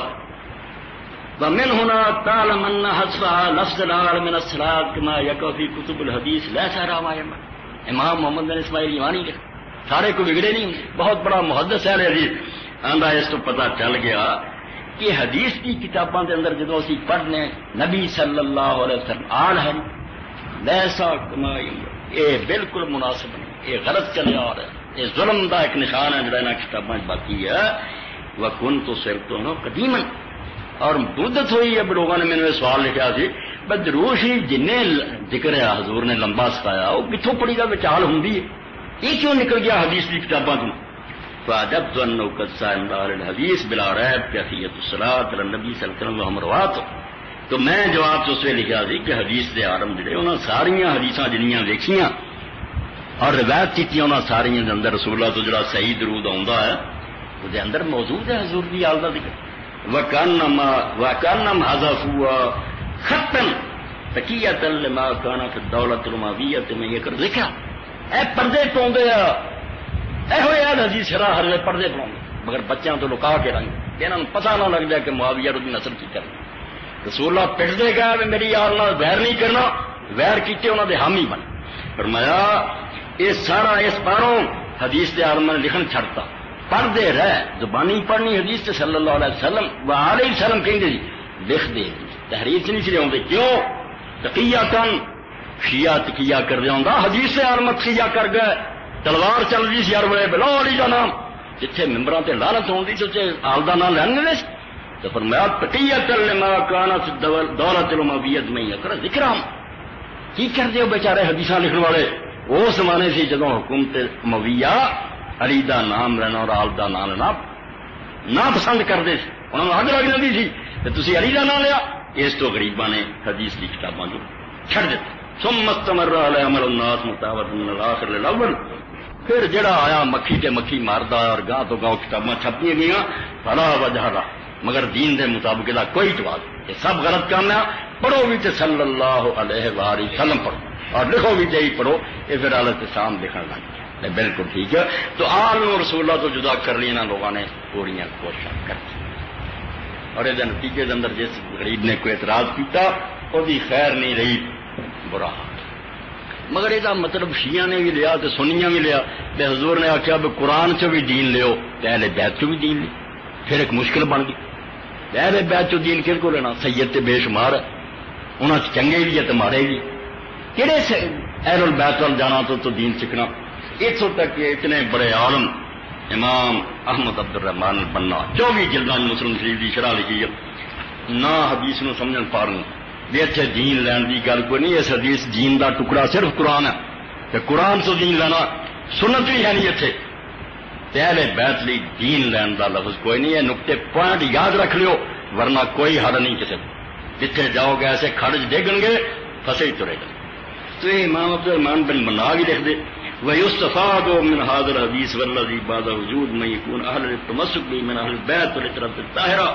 Speaker 2: ومن هنا تعلم ان حذفها لفظ العال من الصلاة كما يقع في كتب الحديث ليس رواية. امام محمد بن اسماعیل یمانی لکھ سارے کو بگڑے نہیں بہت بڑا محدث ہے حدیث آندا اس تو پتہ چل گیا کہ حدیث کی کتاباں دے اندر جدوں اسی پڑھنے نبی صلی اللہ علیہ وسلم آل ہے لیسا کما یہ بالکل مناسب نہیں یہ غلط چلے آ رہا ہے یہ ظلم دا ایک نشان ہے جڑا انہاں کتاباں باقی ہے وکنت سرتوں قدیما. اور مدت ہوئی ہے لوگوں نے میرے سوال لکھا سی بدروش ہی جن ذکر ہے حضور نے لمبا سکھایا وہ کتوں پڑھی کا وچال ہوں یہ کیوں نکل گیا حدیث کی کتابوں کو. فعجبت انه قد سئل اهل الحديث بلا ريب كيفيه الصلاه على النبي صلی اللہ علیہ وسلم ومروات. تو میں جواب اس سے لکھا سی کہ حدیث دے عالم جڑے انہاں ساریاں حدیثاں جنیاں ویکھیاں اور روایت کیتیاں انہاں ساریاں دے اندر رسول اللہ تو جڑا صحیح درود آوندا ہے وہ دے اندر موجود ہے حضور دی آل دا ذکر. وَكَأَنَّمْ حَذَفُوهَا خَطًّا تَقِيَّةً لِمَا كَانَ فِي الدَّوْلَةِ الْأُمَوِّيَّةِ میں یہ کر دیکھا اے پردے پاؤندے اے ہوئے حدیث شرح ہر پردے پاؤندے مگر بچیاں تو لکا کے رنگ انہاں نوں پتہ نہ لگ جائے کہ معاویہ دی نسل کی کرنا رسول اللہ پڑھتے گئے کہ میری یار نال ویر نہیں کرنا ویر کیتے انہوں نے حامی بن فرمایا یہ سارا اس باروں حدیث کے عالم نے لکھن چھڑتا پڑھتے رہ زبانی پڑھنی حدیث سے صلی اللہ علیہ وسلم علیہ وسلم کہیں گے جی لکھ دے تحریر سے نہیں چلے آتے کیوں تقیہ کن شیعہ تقیہ کر دیا ہوں حدیث سے عالم تقیہ کر گئے تلوار چل رہی سی ہر ویلے بلا علی کا نام جتنے ممبروں سے لانت ہوتی سی اتنے آل کا نام لین گے تو فرمایا تقیۃ لما کانت دولت الامویہ میں کر ذکر ہم کی کر دے بیچارے حدیث لکھن والے اس زمانے سے جدو حکومت امویہ علی دا نام لینا اور آل دا نام لینا نہ پسند کرتے انہوں نے اگ لگ جاتی تھی کہ تھی علی دا نام لیا اس تو غریباں نے حدیث کی کتابوں کو چھڑ دیتا ثم استمر علی عمل الناس متاوت من الاخر للاول پھر جڑا آیا مکھی تے مکھی ماردا اور گاہ تو گاہ کتاباں چھپی گئیاں فلا وجہ لا مگر دین دے مطابق دا کوئی جواب یہ سب غلط کام ہے پڑھو بھی تے صلی اللہ علیہ وآلہ وسلم پڑھو اور لکھو بھی تے پڑھو یہ پھر حالت شام لکھن لگ گیا بالکل ٹھیک ہے تو آل رسول اللہ تو جدا کر لی نا لوگوں نے پوری کوشش کر اور یہ نتیجے کے اندر جس غریب نے کوئی اعتراض کیتا وہ بھی خیر نہیں رہی برا مگر یہ مطلب شیعہ نے بھی لیا تو سنیاں بھی لیا بے حضور نے آخیا بھی قرآن چ بھی دین لیو اہل بیت چ بھی دین لے پھر ایک مشکل بن گئی اہل بیت چ دین کس کو لینا سید تے بے شمار ہے انہوں چنگے بھی ہے تو مارے بھی کہڑے اہل البیت وال جانا تو دین سیکھنا اتوں تک کہ اتنے بڑے عالم امام احمد عبد الرحمان بننا 24 جلدان مسلم شریف کی شرح لکھی ہے نہ حدیث نو سمجھ پا رہے بھی اتنے دین لین کی گل کوئی نہیں اس حدیث دین دا ٹکڑا صرف قرآن ہے کہ قرآن تو دین لینا سنت بھی ہے نہیں اتنے اہل بیت لی دین لین دا لفظ کوئی نہیں ہے نقطے پوائنٹ یاد رکھ لیو ورنہ کوئی حل نہیں کسی جتنے جاؤ گے ایسے کھڑج ڈگن گے پھنسے ہی ترے گا تو یہ امام عبد الرحمان بن منا بھی لکھ دے وَيُسْتَفَادُ مِنْ هَذَا الْحَدِيثِ وَالَّذِي بَعْدَ وُجُودِ مَن يَكُونُ أَهْلَ التَّمَسُّكِ بِهِ مِنْ أَهْلِ الْبَيْتِ وَالْإِتْرَةِ الطَّاهِرَةِ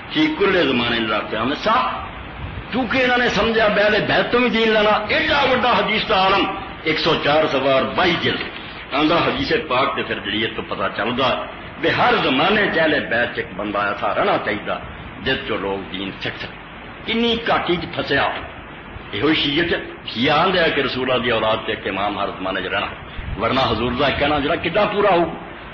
Speaker 2: فِي كُلِّ زَمَانٍ إِلَى قِيَامِ السَّاعَةِ چونکہ انہوں نے سمجھا اہل بیت تو بھی دین لینا ایڈا بڑا حدیث کا عالم 104 سوار 22 جلد آندا حدیث پاک تے پھر جڑیت تو پتہ چلدا بے ہر زمانے چ اہل بیت ایک بندہ ایسا رہنا چاہیے جس جو لوگ دین سیکھ سکیں کنی گھاٹی چ پھسیا یہ شیعہ آندے کہ رسول اللہ دی اولاد تے امام ہر زمانے چ رہنا ورنہ حضور کا کہنا جڑا کتنا پورا ہو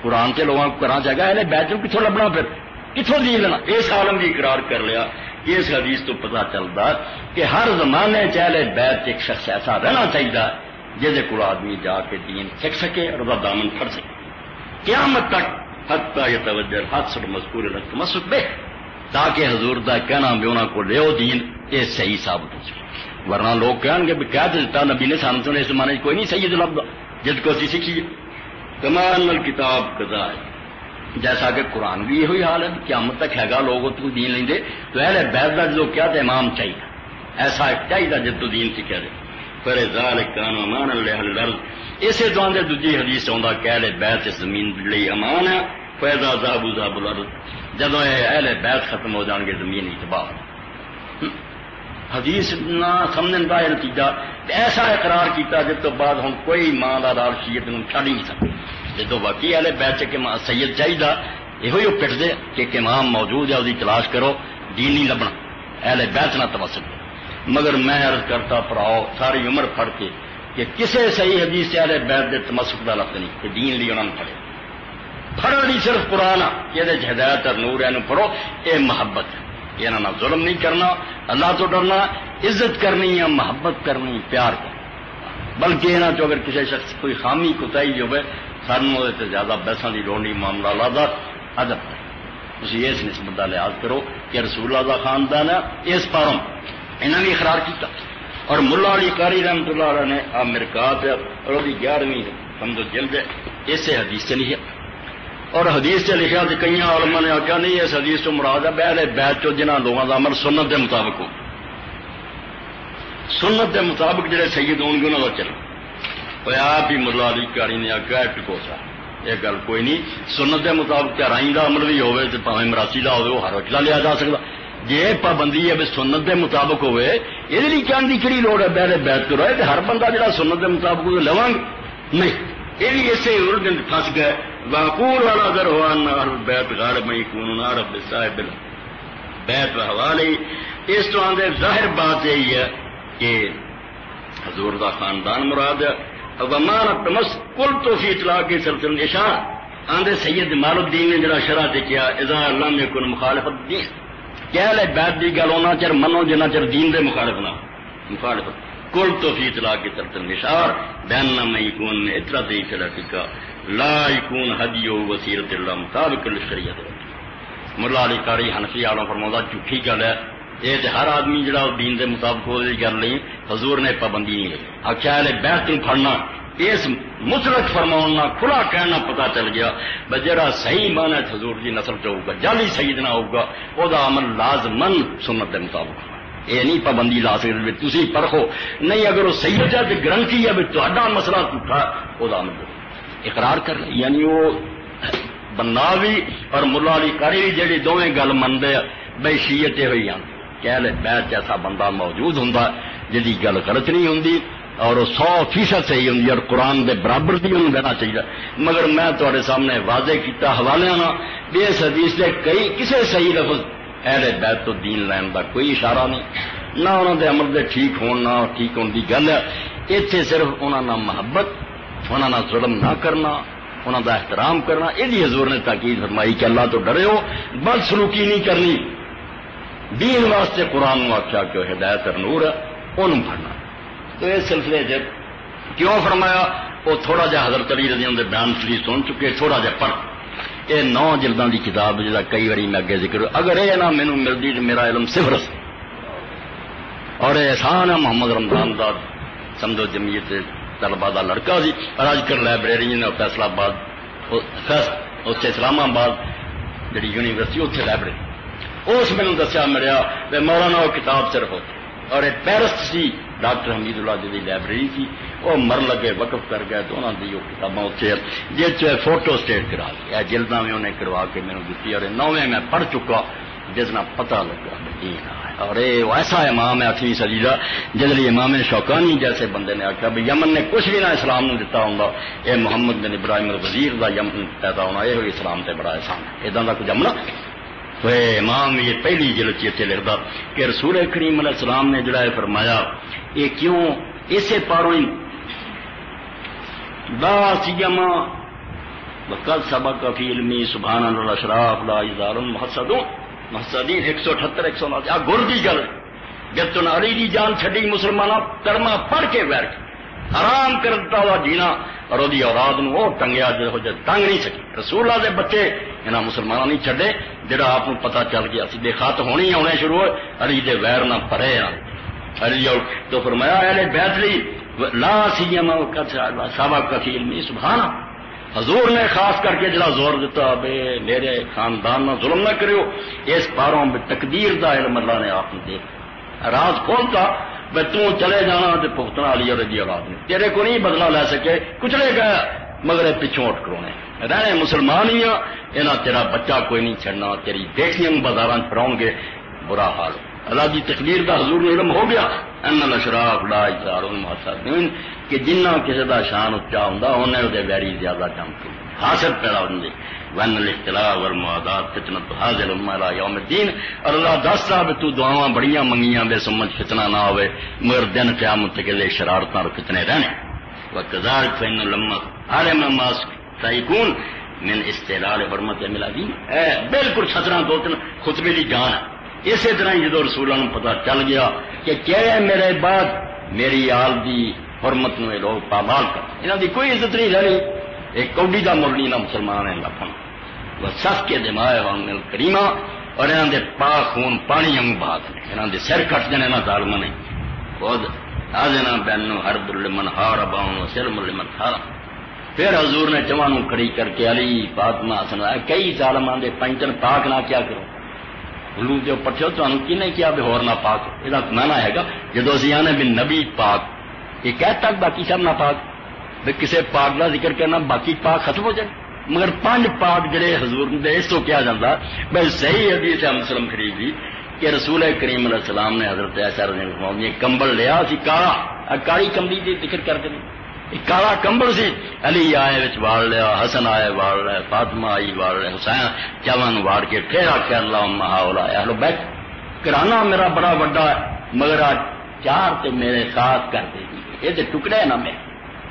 Speaker 2: قرآن سے لوگوں کو کرنا چاہیے اہل بیت کو کتوں لبنا پھر کتوں دین لینا اس عالم کی اقرار کر لیا اس حدیث تو پتہ چلتا کہ ہر زمانے اہل بیت ایک شخص ایسا رہنا چاہیے جہد کو آدمی جا کے دین سیکھ سکے اور وہ دامن پھڑ سکے قیامت تک حتی یتوجہ حدث مذکور تمسک بے تاکہ حضور دا کہنا بھی انہوں کو لیو دین یہ صحیح ثابت ہو سکے ورنہ لوگ کہیں گے کہہ دیتا نبی نے سانس نے اس زمانے کوئی نہیں سید لفظ جس کو اسی سیکھیے کمان الکتاب قضا ہے جیسا کہ قرآن بھی یہ حال ہے قیامت تک ہے گا لوگ تو دین لیں دے تو اہل بیت کا جو کیا تھا امام چاہیے ایسا ایک چاہیے جب تو دین سیکھا دے پر ذالک کان امان لأہل الارض اسے دوان دے دوجی حدیث آندا کہ اہل بیت اس زمین لئی امان ہے فیضا ذهبوا ذهب الارض جدو اہل بیت ختم ہو جان گے زمین تباہ حدیث نہ سمجھن کا نتیجہ ایسا اقرار کیتا جس تو بعد ہم کوئی ماں کا دار شیت چھڑ نہیں سکتے جدو باقی اہل بیت کے سید چاہیے یہ پٹ دے کہ امام موجود ہے وہی تلاش کرو دین نہیں لبنا اہل بیت نہ تمسک مگر میں عرض کرتا پڑھاؤ ساری عمر پڑھ کے کہ کسے صحیح حدیث سے اہل بیت دے تمسک کا لفظ نہیں کہ دین لی انہوں نے پڑھے پڑھو نہیں صرف قرآن یہ ہدایت اور نور ہے پڑھو یہ محبت ہے یہ نہ ظلم نہیں کرنا اللہ تو ڈرنا عزت کرنی ہے محبت کرنی پیار کرنا بلکہ یہ نہ جو اگر کسی شخص کوئی خامی کوتاہی ہوئے سانوں وہ زیادہ بحثوں کی لوڑ نہیں معاملہ اللہ ادب ہے تھی اس نسبت کا لحاظ کرو کہ رسول اللہ کا خاندان ہے اس پاروں انہوں نے اقرار کیا اور ملا علی قاری رحمۃ اللہ علیہ نے مرکات اور وہ 11ویں سمجھو جلد ہے اسے حدیث سے لکھا اور حدیث سے لکھا تو کئی علماء نے آخیا نہیں اس حدیث تو مراد ہے اہل بیت چو جنہ لوگوں کا عمل سنت کے مطابق ہو سنت کے مطابق جڑے سید ہون گے انہوں کا چلو آپ ہی ملا علی قاری نے آخیا ٹکوسا یہ گل کوئی نہیں. سنت کے مطابق رائی کا عمل بھی ہوئے تو پاویں مراسی کا ہوئے وہ ہر وقت لیا جا سکتا. جی پابندی ہے بھی سنت کے مطابق ہوئے یہ کہنے کی کہڑی لوڑ ہے بہرے بیت کرو تو ہر بندہ جڑا سنت کے مطابق لواں گے نہیں. یہ بھی اسے پھنس گئے. واقور والا اگر ہوا نار بیت غار میں کون رب صاحب بیت حوالے. اس تو آدھے ظاہر بات یہی ہے کہ حضور دا خاندان مراد ہے. ومان تمس کل تو فی اطلاع کے سلسلے اشار آندے سید مال الدین نے جڑا شرح دیکھا اذا لم یکن مخالفت دین کہہ لے بیت دی گل ہونا چر منو جنہ چر دین دے مخالف نہ مخالفت. کل تو فی اطلاع کے سلسلے اشار بین میں یکون اطلاع دی کا لا یکون ہدی و وسیرت اللہ مطابق الشریعت. ملا علی قاری حنفی عالم فرماتا جھوٹھی گل ہے یہ ہر آدمی جڑا دین دے مطابق وہ گل نہیں. حضور نے پابندی نہیں لگی آخیا بیت نو پڑھنا اس مسرت فرماؤنا کھلا کہنا پتا چل گیا بس جڑا صحیح مانا حضور کی نسل چ ہوگا جعلی سیدنا ہوگا وہ عمل لازمن سنت کے مطابق. یہ نہیں پابندی لا سکتے تھی پرکھو نہیں اگر وہ سید ہے تو گرنٹی ہے بھی تا مسئلہ جھوٹا وہ عمل اقرار کر لیں. یعنی وہ بناوی اور ملا علی قاری بھی جہی دونیں گل منتے بھائی شیعت ہوئی آتی کہہ لے بیت ایسا بندہ موجود ہوں جی گل غلط نہیں ہوں اور 100% صحیح ہوں اور قرآن دے برابر بھی انہوں دینا چاہیے. مگر میں تے سامنے واضح کیا حوالے نا بھی اس حدیث سے کئی کسی صحیح لفظ اہل بیت تو دین لین کا کوئی اشارہ نہیں نہ انہوں دے عمل دے ٹھیک ہونا ٹھیک ہونے کی گل ہے. اتنے صرف انہوں نے محبت انہوں نے ظلم نہ کرنا انہوں کا احترام کرنا یہ حضور نے تاکید فرمائی کہ اللہ تو ڈرے ہو بد سلوکی نہیں کرنی. دین واسطے قرآن میں آخیا کہ ہدایت اور نور ہے انہوں پڑھنا. تو اس سلسلے سے کیوں فرمایا وہ تھوڑا جا حضرت علی رضی اللہ عنہ بیان شریف سن چکے تھوڑا جا پڑھ. یہ 9 جلدوں کی کتاب جا کئی باری میں اگے ذکر اگر یہ نہ مینوں ملتی تو میرا علم صفر سے. اور احسان ہے محمد رمضان دا سمجھو جمعیت طلبا دا لڑکا سی اور اج کل لائبریری نے فیصلہ آباد اس اسلام آباد جی یونیورسٹی اتنے لائبریری اس میں دسیا ملیا مولانا وہ کتاب صرف ہوتی اور ایک پیرسٹ سی ڈاکٹر حمید اللہ جی لائبریری تھی وہ مر لگے وقف کر گئے تو انہوں نے وہ کتابیں اتنے جی فوٹو اسٹیٹ کرا لیا جلداں میں انہیں کروا کے میرے دیتی اور 9ویں میں پڑھ چکا جس نہ پتہ لگا اور یہ ایسا امام ہے 8ویں صدی کا جدلی امام شوکانی جیسے بندے نے آخیا بھی یمن نے کچھ بھی نہ اسلام نے دیتا ہوں یہ محمد بن ابراہیم الوزیر کا یمن پیدا ہونا یہ اسلام سے بڑا احسان ہے ادا کا کچھ امن. تو امام یہ پہلی جلد اتنے لکھتا کہ رسول کریم علیہ السلام نے جڑا ہے فرمایا یہ کیوں اسے پاروں لا سیما وقت سبق فی علمی سبحان اللہ اشراف لا ازار محسدون محسدین 178 179 گر کی گل جب تو علی دی جان چھڈی مسلمانوں کرما پڑھ کے بیٹھ حرام کرتا ہوا جینا اور وہی اولاد نو وہ ٹنگیا جو ٹنگ نہیں سکی. رسول اللہ دے بچے انہاں مسلمانوں نہیں چھڈے جڑا آپ پتا چل گیا سیدھے خط ہونی ہونے شروع ہوئے علی دے ویر نہ پڑے علی تو فرمایا اہل بیت لی لا سیما سابق فی علمی سبحان. حضور نے خاص کر کے جڑا زور دیتا بے میرے خاندان نہ ظلم نہ کریو اس پاروں میں تقدیر دا علم اللہ نے آپ نے دے راز کھولتا بے تو چلے جانا تو پختنا علی اور رضی اولاد نے تیرے کو نہیں بدلا لے سکے کچلے گیا مگر پچھوں اٹھ کرونے رہنے مسلمان ہی یہاں تیرا بچہ کوئی نہیں چھڑنا تیری بیٹیاں بازار پھراؤ گے برا حال. اللہ کی تقدیر کا حضور نے علم ہو گیا ان الاشراف لا ازار المحسدین کہ جنہ کسی کا شان اچا ہوں انہیں وہ ویری زیادہ چمکے حاصل پیدا ہوں ون الاختلاف والمعادات فتنۃ حاضر الى یوم الدین. اور اللہ دستا بھی تو دعاواں بڑیاں منگیاں بے سمجھ فتنہ نہ ہوئے مگر دن قیامت کے لیے شرارتاں اور فتنے رہنے. وکذالک فإن لما علم ما سيكون من استعلال حرمت میلادین بالکل چھتراں دو تین خطبے کی جان ہے. اسی طرح جدو رسولوں نے پتا چل گیا کہ کیا میرے بعد میری آل دی حرمت نو لوگ پامال کر انہوں دی کوئی عزت نہیں رہی ایک کوڈی کا مل نہیں نہ مسلمان ہیں لفن وہ سس کے دماغ مل کریمہ اور انہوں دے پاک خون پانی انگ بات نے انہوں دے سر کٹ جنے نہ ظالم نہیں خود آزنا بینو حرب لمن حارباؤں سلم لمن حارم. پھر حضور نے جوانوں کھڑی کر کے علی فاطمہ حسن کئی ظالمان دے پنچن پاک نہ کیا کرو حلو جو پٹھو تو کنے کیا بھی ہور نہ پاک یہ مانا ہے گا جدو اسی آنے بھی نبی پاک یہ کہہ تک باقی سب نہ پاک بھی کسی پاک کا ذکر کرنا باقی پاک ختم ہو جائے مگر 5 پاک جڑے حضور دے اس تو کیا جاتا بھائی صحیح حدیث ہے مسلم شریف دی کہ رسول کریم علیہ السلام نے حضرت عائشہ رضی اللہ عنہ کمبل لیا سی کالا کالی کمبلی دی ذکر کر کے کالا کمبل سی علی آئے وچ واڑ لیا حسن آئے واڑ لیا فاطمہ آئی واڑ لیا حسین چون واڑ کے پھر آخیا اللہم ہؤلاء اہل بیت کرانا میرا بڑا وڈا ہے مگر آج 4 تے میرے ساتھ کر دے یہ تے ٹکڑے نا میں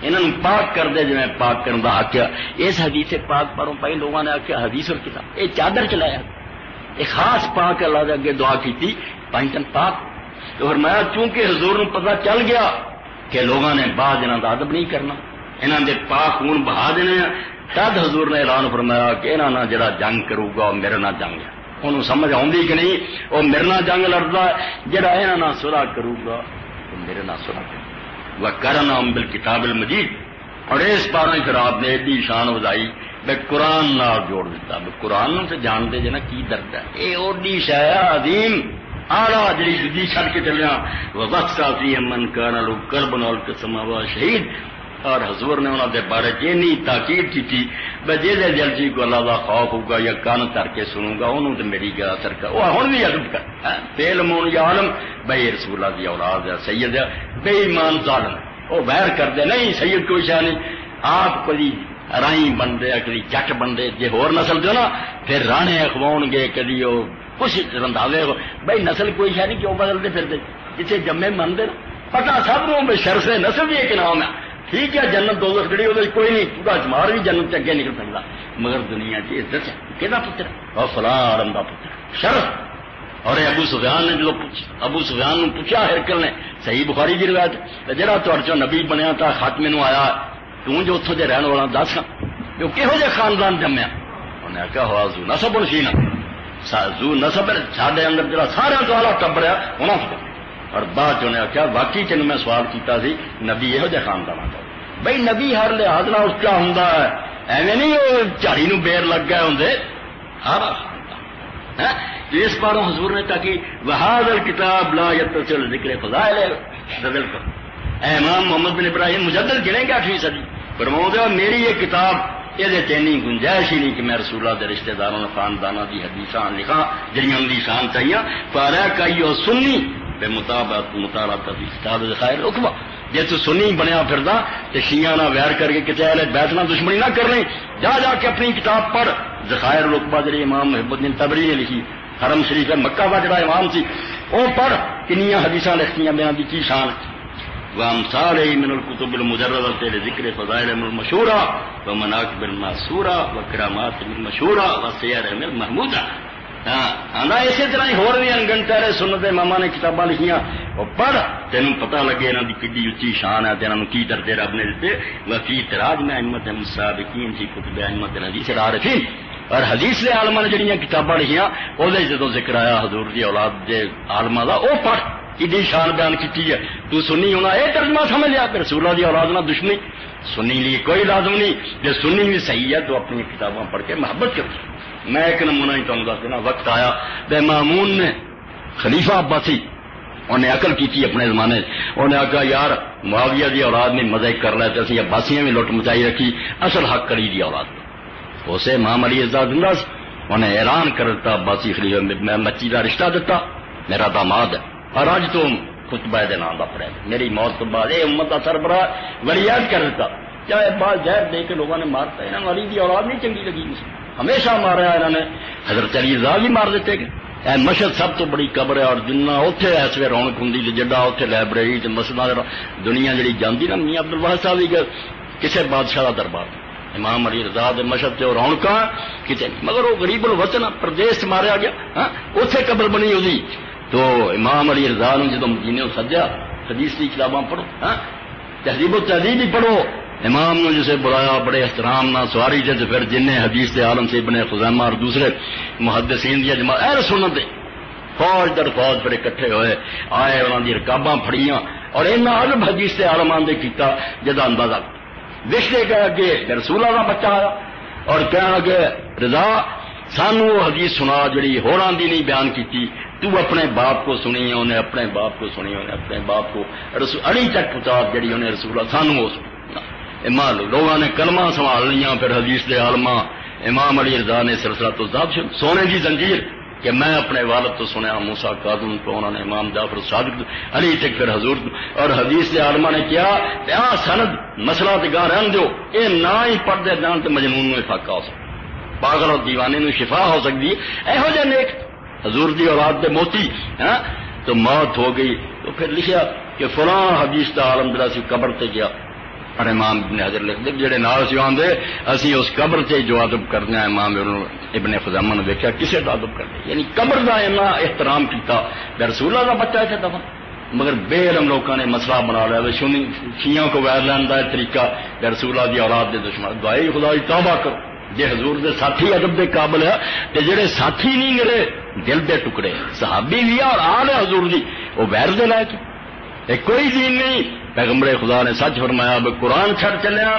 Speaker 2: انہوں پاک کر دے جی پاک کرنے کا حق ہے اس حدیث پاک پروں پہلے لوگوں نے آخیا حدیث اور کتاب یہ چادر چلایا ایک خاص پاک اللہ دے اگے دعا کی 5 دن پاک تو فرمایا چونکہ حضور نوں پتہ چل گیا کہ لوگوں نے بعد انہوں کا ادب نہیں کرنا انہوں نے پاک خون بہا دینے تد حضور نے اعلان فرمایا کہ انہوں نے جڑا جنگ کروں گا میرے نہ جنگ ہے انہوں سمجھ آؤں کہ نہیں وہ میرے نہ جنگ لڑتا ہے جڑا انہوں نے صلح کروں گا تو میرے نہ صلح کروں وہ کرنا بالکتاب المجید اور اس بارے پھر آپ نے ایڈی شان وزائی میں قرآن نال جوڑ دیتا قرآن سے جانتے جنا کی درد ہے یہ اوڈی شایا عظیم آلہ جڑی جدی چھڑ کے چلیا وقت کافی من کرنا لوگ کرب نال کے سماوا شہید اور حضور نے انہوں نے بارے جینی تاکید کی تھی میں جی دل جی کو اللہ کا خوف ہوگا یا کان تر کے سنوں گا انہوں تو میری گا اثر کر وہ ہوں بھی ادب کر بے علم یا عالم بھائی رسول اللہ کی اولاد ہے سید ہے بے ایمان ظالم وہ بہر کر دے نہیں سید کوئی شاہ نہیں آپ کبھی رائی بن دے کدی جٹ بن دے جی ہور نسل دو نا پھر رانے اخواؤ گے کدی وہ کچھ رنداوے بھائی نسل کوئی شاہ نہیں کیوں بدلتے پھرتے جتنے جمے منتے نا پتا سب نو شرف نسل بھی ایک نام ہے ٹھیک ہے جنت دوزخ کھڑی وہ کوئی نہیں پورا جمار بھی جنت سے اگے نکل سکتا مگر دنیا کی عزت ہے کہ پتر اور فلاں آرم کا پتر شرف اور ابو سفیان نے جب ابو سفیان نے پوچھا ہرکل نے صحیح بخاری کی روایت جہاں تھوڑے نبی بنیا تھا خط مینو آیا تو جو اتوں کے رہن والا دس جو کہہو جہ خاندان جمیا انہیں آخیا ہوا زو نسب سی نا زو نسب سارے اندر جا سارا تو آلہ ٹبر ہے انہوں سے اور بعد چنے آخیا واقعی تین میں سوال کیتا سی نبی یہو جہ خاندان کا بھائی نبی ہر لحاظ نہ اچا ہوں ایویں نہیں وہ جھاڑی نو بیر لگ گئے ہوں ہر خاندان اس باروں حضور نے کہا کہ وہذا الکتاب لا یتصل ذکر فضائل بدل کر اے امام محمد بن ابراہیم مجدد گنے گا 8ویں صدی فرماؤ میری یہ کتاب یہ چینی گنجائش ہی نہیں کہ میں رسول اللہ کے رشتے داروں نے خاندانوں کی حدیث لکھا جہاں ان کی شان چاہیے پارا کئی اور سنی بے مطابق مطالعہ کتاب ذخائر العقبہ جی تو سنی بنیا پھردا تو شیعہ نہ ویر کر کے کسی والے بیٹھنا دشمنی نہ کر لیں جا کے اپنی کتاب پڑھ ذخائر العقبہ جی امام محب الدین تبری نے لکھی حرم شریف مکہ کا جڑا امام سی وہ پڑھ کنیاں حدیث لکھیاں بیان کی شان وامثال من الكتب المجردة لذكر فضائل المشهورة ومناقب المأثورة وكرامات المشهورة وسير المحمودة اسی طرح ہی ہو رہی گنٹے سنت امام نے کتاباں لکھیاں وہ پڑھ تینوں پتہ لگے انہوں کی کڈی اچھی شان ہے انہوں کی درجے رب نے دیتے وفی تراج میں احمد السابقین فی کتب احمد الحدیث العارفین اور حدیث کے عالماں نے جہاں کتاباں لکھیاں وہ جدو ذکر آیا حضور کی اولاد کے عالماں کا وہ پڑھ کی شان بیان کی ہے تو سنی ہونا یہ ترجمہ سمجھ لیا کہ رسول اللہ کی اولاد نہ دشمنی سنی لیے کوئی لازم نہیں جو سنی بھی صحیح ہے تو اپنی کتاباں پڑھ کے محبت کرو میں ایک نمونہ ہی تمہیں دس دینا وقت آیا بے مامون نے خلیفہ عباسی انہیں عقل کی تھی اپنے زمانے انہیں آخا یار معاویہ دی اولاد میں مزے کر رہے تھے اسی عباسیاں بھی لٹ مچائی رکھی اصل حق کری دی اولاد اسے امام علی رضا زندہ سے انہیں اعلان کر دیتا عباسی خلیفہ میں مچی کا رشتہ دیتا میرا داماد ہے اور آج تو خطبہ دے نام کا پڑھے میری موت تو بعد یہ امت کا سربراہ ولیعت کر دیتا چاہے بال زہر دے کے لوگوں نے مارتا ہے انہوں علی دی اولاد نہیں چنگی لگی ہمیشہ مارا انہوں نے حضرت علی رضا بھی مار دیتے کہ مشہد سب تو بڑی قبر ہے اور جنہ اتنے اس ویلے رونق ہوں جڈا اتنے لائبریری مسجد دنیا جی جانتی نا میاں عبد الواحد صاحب بھی کسی بادشاہ کا دربار امام علی رضا دے مشہد سے رونق کتنے مگر وہ غریب الوطن پردیش ماریا گیا اتنے قبر بنی ہوئی تو امام علی رضا نے جدو مدینے سجا حدیث کی کتاباں پڑھو تہذیب و تہذیب ہی پڑھو امام نے جسے بلایا بڑے احترام نہ سواری سے پھر جن حدیث کے عالم سے ابن خزیمہ اور دوسرے محدثین دیا جماعت اہل سنت فوج در فوج بڑے کٹھے ہوئے آئے انہوں نے رکاباں پھڑیاں اور ان عالم حدیث کے عالمان دے کیتا جدا اندازہ رشتے کہ اگے رسول اللہ کا بچہ آیا اور کہنے لگے رضا سانو حدیث سنا جڑی ہوراں دی نہیں بیان کی تو اپنے باپ کو سنی انہیں اپنے باپ کو سنی انہیں اپنے باپ کو علی تک پہنچا جڑی انہیں رسول اللہ سانو وہ سنی امام لوگوں نے کلمہ سنبھال لیا، پھر حدیث دے عالمہ امام علی رضا نے سلسلہ تو ذات سونے کی زنجیر کہ میں اپنے والد تو سنیا موسیٰ کاظم تو انہوں نے امام جعفر صادق علی تک پھر حضور اور حدیث دے عالمہ نے کیا سند مسئلہ تے گاہ رہن دو، یہ نہ ہی پڑھتے جان تے مجنون میں فاقہ ہو سکتا، پاگل اور دیوانے نو شفا ہو سکتی ہے، یہو جہ نیک حضور دی اولاد دے موتی تو موت ہو گئی، تو پھر لکھیا کہ فلاں حدیث دا عالم جڑا سی قبر تے گیا، اور امام ابن حجر لکھ دے جڑے نال سی آندے اسی اس قبر تے جو ادب کرنا امام ابن خزیمہ نے دیکھا کسے دا ادب کرنے، یعنی قبر دا اتنا احترام کیتا، رسول اللہ دا بچہ ہے دفعہ، مگر بے علم لوگوں نے مسئلہ بنا لیا شیعوں کو ویر لین دا طریقہ رسول اللہ دی اولاد دے دشمن دعائی خدا دی توبہ کرو، جے حضور دے ساتھی ادب دے قابل ہے تے جڑے ساتھی نہیں گرے دل دے ٹکڑے صحابی بھی اور آل حضور دی وہ ویر دے لائق کوئی دین نہیں، پیغمبر خدا نے سچ فرمایا قرآن چھڑ چلیا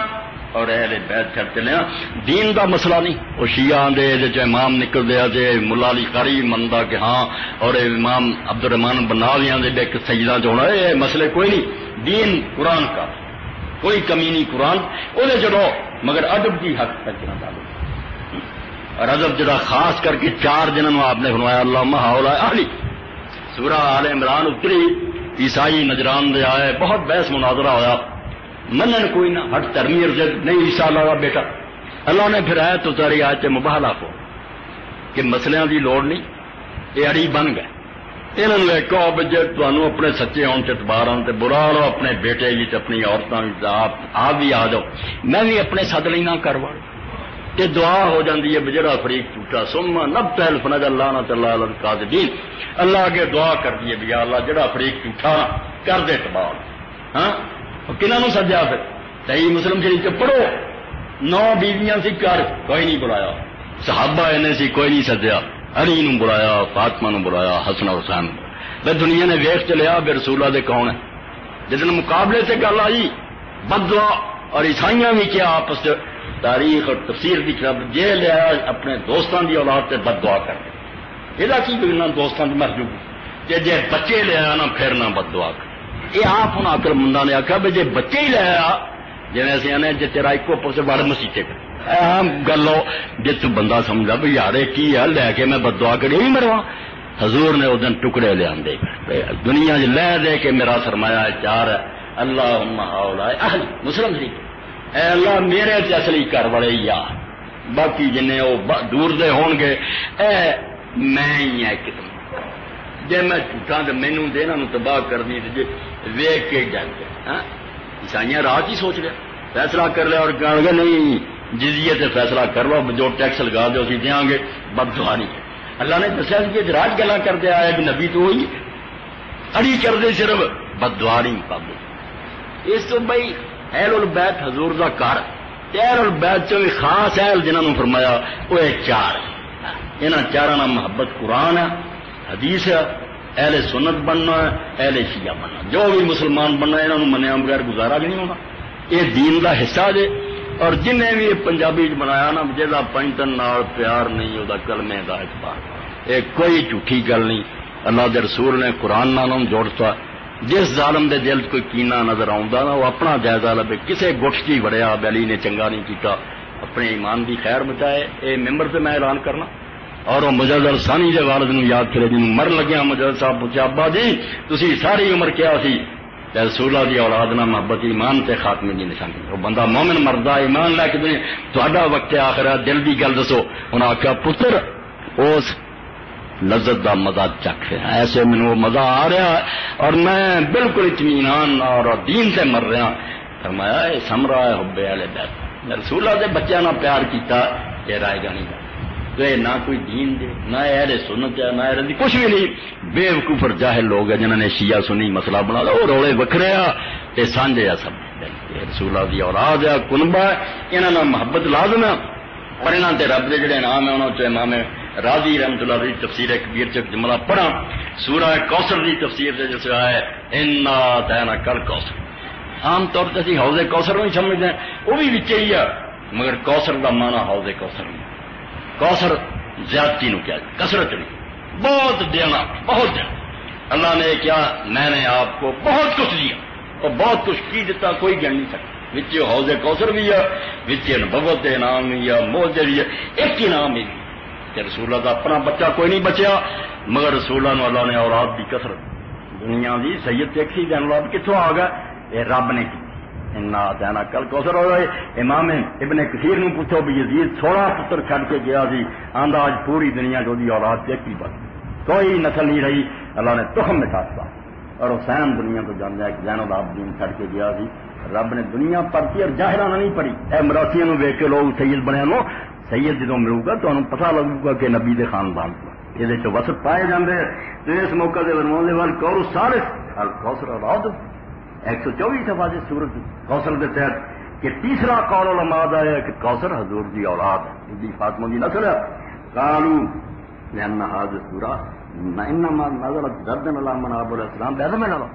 Speaker 2: اور اہل بیت چھڑ چلیا، دین دا مسئلہ نہیں، وہ شیعہ دے جو امام نکل دیا جے ملا علی قاری مندا کہ ہاں اور امام عبد الرحمان بناویاں دے ایک سجدہ جو ہونا یہ مسئلے کوئی نہیں، دین قرآن کا کوئی کمی نہیں، قرآن وہ چلو مگر ادب کی حق تک نہ ڈالو، اور ادب جڑا خاص کر کے چار جنہوں آپ نے فرمایا اللہم ہؤلاء اہلی، سورہ آل عمران اتری، عیسائی نجران دے آئے، بہت بحث مناظرہ ہویا، منن کوئی نہ ہٹ ترمی ارجد نہیں عیسیٰ اللہ کا بیٹا، اللہ نے پھر آیت اتاری آیت مباہلہ کو کہ مسئلے دی لوڑ نہیں، یہ اڑی بن گئے، انہوں نے کہو بجے تمہوں اپنے سچے آن سے اعتبار آن تے برا لو اپنے بیٹے بھی اپنی عورتوں بھی آپ بھی آ جاؤ، میں بھی اپنے سد لینا کروا تے دعا ہو جاندی ہے بجڑا فریق ٹوٹا سما نب تحل فنج اللہ نہ اللہ القاذبین، اللہ آگے دعا کر دیے بھی اللہ جڑا فریق ٹوٹا کر دے تباہ، ہاں کنہوں سجا پھر صحیح مسلم شریف چ پڑھو 9 بیویاں سی کر کوئی نہیں بلایا، صحابہ اینے سی کوئی نہیں سجیا، علی نو بلایا، فاطمہ نو بلایا، حسن اور حسین بے دنیا نے ویخ چلیا بے رسول اللہ دے کون ہے، جدن مقابلے سے گل آئی بد دعا اور عیسائیاں بھی کیا آپس تاریخ اور تفسیر کی کتاب جے لیا اپنے دوستان دی اولاد سے بد دعا کر دے، یہ کی بگنا دوستان کی محجوب جے بچے لیا نہ پھر نہ بد دعا کر، یہ آپ ہوں آکر مندہ نے آخیا بھی جے بچے ہی لیا جی ایسے آنے جی تیرا ایک اوپر سے بڑے مسیطے کر عام گلو جی تو بندہ سمجھا بھی یار کی ہے لے کے میں بد دعا کری نہیں مروا، حضور نے اس دن ٹکڑے لے آندے دنیا لے دے کے میرا سرمایہ چار ہے اللہم ہؤلاء اہل مسلم شریف، اے اللہ میرے تے اصلی گھر والے یار باقی جن وہ دور دے ہون گے اے میں ہی ہے کتنا جی میں جھوٹا تو مینو دے انہوں تباہ کرنی جی ویگ کے جاتے عیسائیاں رات ہی سوچ لیا فیصلہ کر لیا اور کہنے گے نہیں جزیے سے فیصلہ کر لو جو ٹیکس لگا دو اسی دیا گے بد دعا نہیں ہے، اللہ نے دسیا کہ راج گلا کر دیا ہے نبی تو وہی اڑی کر دے صرف بد دعا نہیں پابے اس تو بھائی اہل البیت حضور دا کار اہل البیت چ خاص اہل جنہوں نے فرمایا وہ چار انہاں چاراں نال محبت قرآن ہے حدیث ہے، اہل سنت بننا ہے، اہل شیعہ بننا، جو بھی مسلمان بننا انہوں نے منیا بغیر گزارا بھی نہیں ہونا، یہ دین دا حصہ جے، اور جنہیں بھی پنجابی بنایا نا جہاں پنجتن نال پیار نہیں وہ کلمے دا اعتبار، یہ کوئی جھوٹھی گل نہیں، اللہ دے رسول نے قرآن نال جوڑتا، جس ظالم دے دل کوئی کینا نظر آتا نا وہ اپنا جائزہ لبے، کسے گٹھ کی وڑیا علی نے چنگا نہیں کیتا، اپنے ایمان دی خیر بچائے، یہ ممبر سے میں اعلان کرنا، اور وہ مجدد ثانی کے والد نو یاد کرے جنہوں مر لگیا مجدد صاحب پوچھا ابا جی تسی ساری عمر کیا سی رسول اللہ دی اولاد نہ محبت ایمان تے خاتمے دی نشانی، وہ بندہ مومن مردا ایمان لے کے تہاڈا وقت آخرا دل دی گل دسو، انہاں آخیا پتر اس لذت دا مزہ چکھ رہا ایسے مینوں مزہ آ رہا اور میں بالکل اطمینان اور دین سے مر رہا، فرمایا یہ سمرا ہے حب اہل بیت، رسول اللہ دے بچیاں نہ پیار کیتا یہ رائے گا نہیں تو یہ نہ کوئی دین دے نہ اہل سنت ہے نہ اہل کچھ بھی نہیں، بے وقوف اور جاہل لوگ ہیں جنہوں نے شیعہ سنی مسئلہ بنا لیا وہ روڑے وکھرے یہ سانجے سب رسول اللہ دی اولاد ہے کنبا ہے، انہوں نے محبت لازم ہے، اور انہوں نے رب کے جڑے نام ہیں انہوں نے امام راضی رحمۃ اللہ دی تفسیر کبیر چ جملہ پڑھا سورہ کوثر دی تفسیر سے جس آیا انا تینا کل کوثر، عام طور سے اسی حوض کوثر نہیں سمجھتے ہیں وہ بھی وچے ہی ہے، مگر کوثر کا مانا حوض کوثر نہیں، کوثر زیادتی نو کیا کثرت نہیں، بہت دینا بہت دینا، اللہ نے کیا میں نے آپ کو بہت کچھ دیا اور بہت کچھ کی دیتا کوئی گن نہیں سکتا، وچ حوض کوثر بھی ہے، وچ نبوت دے انعام بھی ہے، موت بھی ہے، ایک انعام بھی کہ رسول اللہ کا اپنا بچہ کوئی نہیں بچیا، مگر رسول اللہ اللہ نے اولاد کی کثرت دنیا دی سید دیکھی دین اولاد کتوں آ گیا؟ یہ رب نے کی انا دینا کل کوثر ہوئے۔ امام ابن کثیر نے پوچھو بھی یزید 16 پتر چھڈ کے گیا سی، آندا آج پوری دنیا جو دی اولاد دیکھی بس کوئی نسل نہیں رہی، اللہ نے تخم مٹا دیا۔ اور حسین دنیا کو جان جائے کہ زین العابدین چھڈ کے گیا سی، رب نے دنیا پڑھتی اور جاہرانہ نہیں پڑھی۔ اے مراسیاں نو ویکھ کے لوگ سید بنیا نو، سید جدوں ملو گا تو پتہ لگے گا کہ نبی دے خاندان کو یہ وسط پائے جاندے۔ تو اس موقع دے فرماندے وال قول الثالث الکوثر اولاد 124 صفحہ دی سورۃ کوثر دے تحت کہ تیسرا قول علماء دا ہے کہ کوثر حضور دی اولاد ہے، دی فاطمہ دی نسل ہے۔ قالوا لأن هذه السورة انما نزلت ردا على من ابو الاسلام بعد میں لو،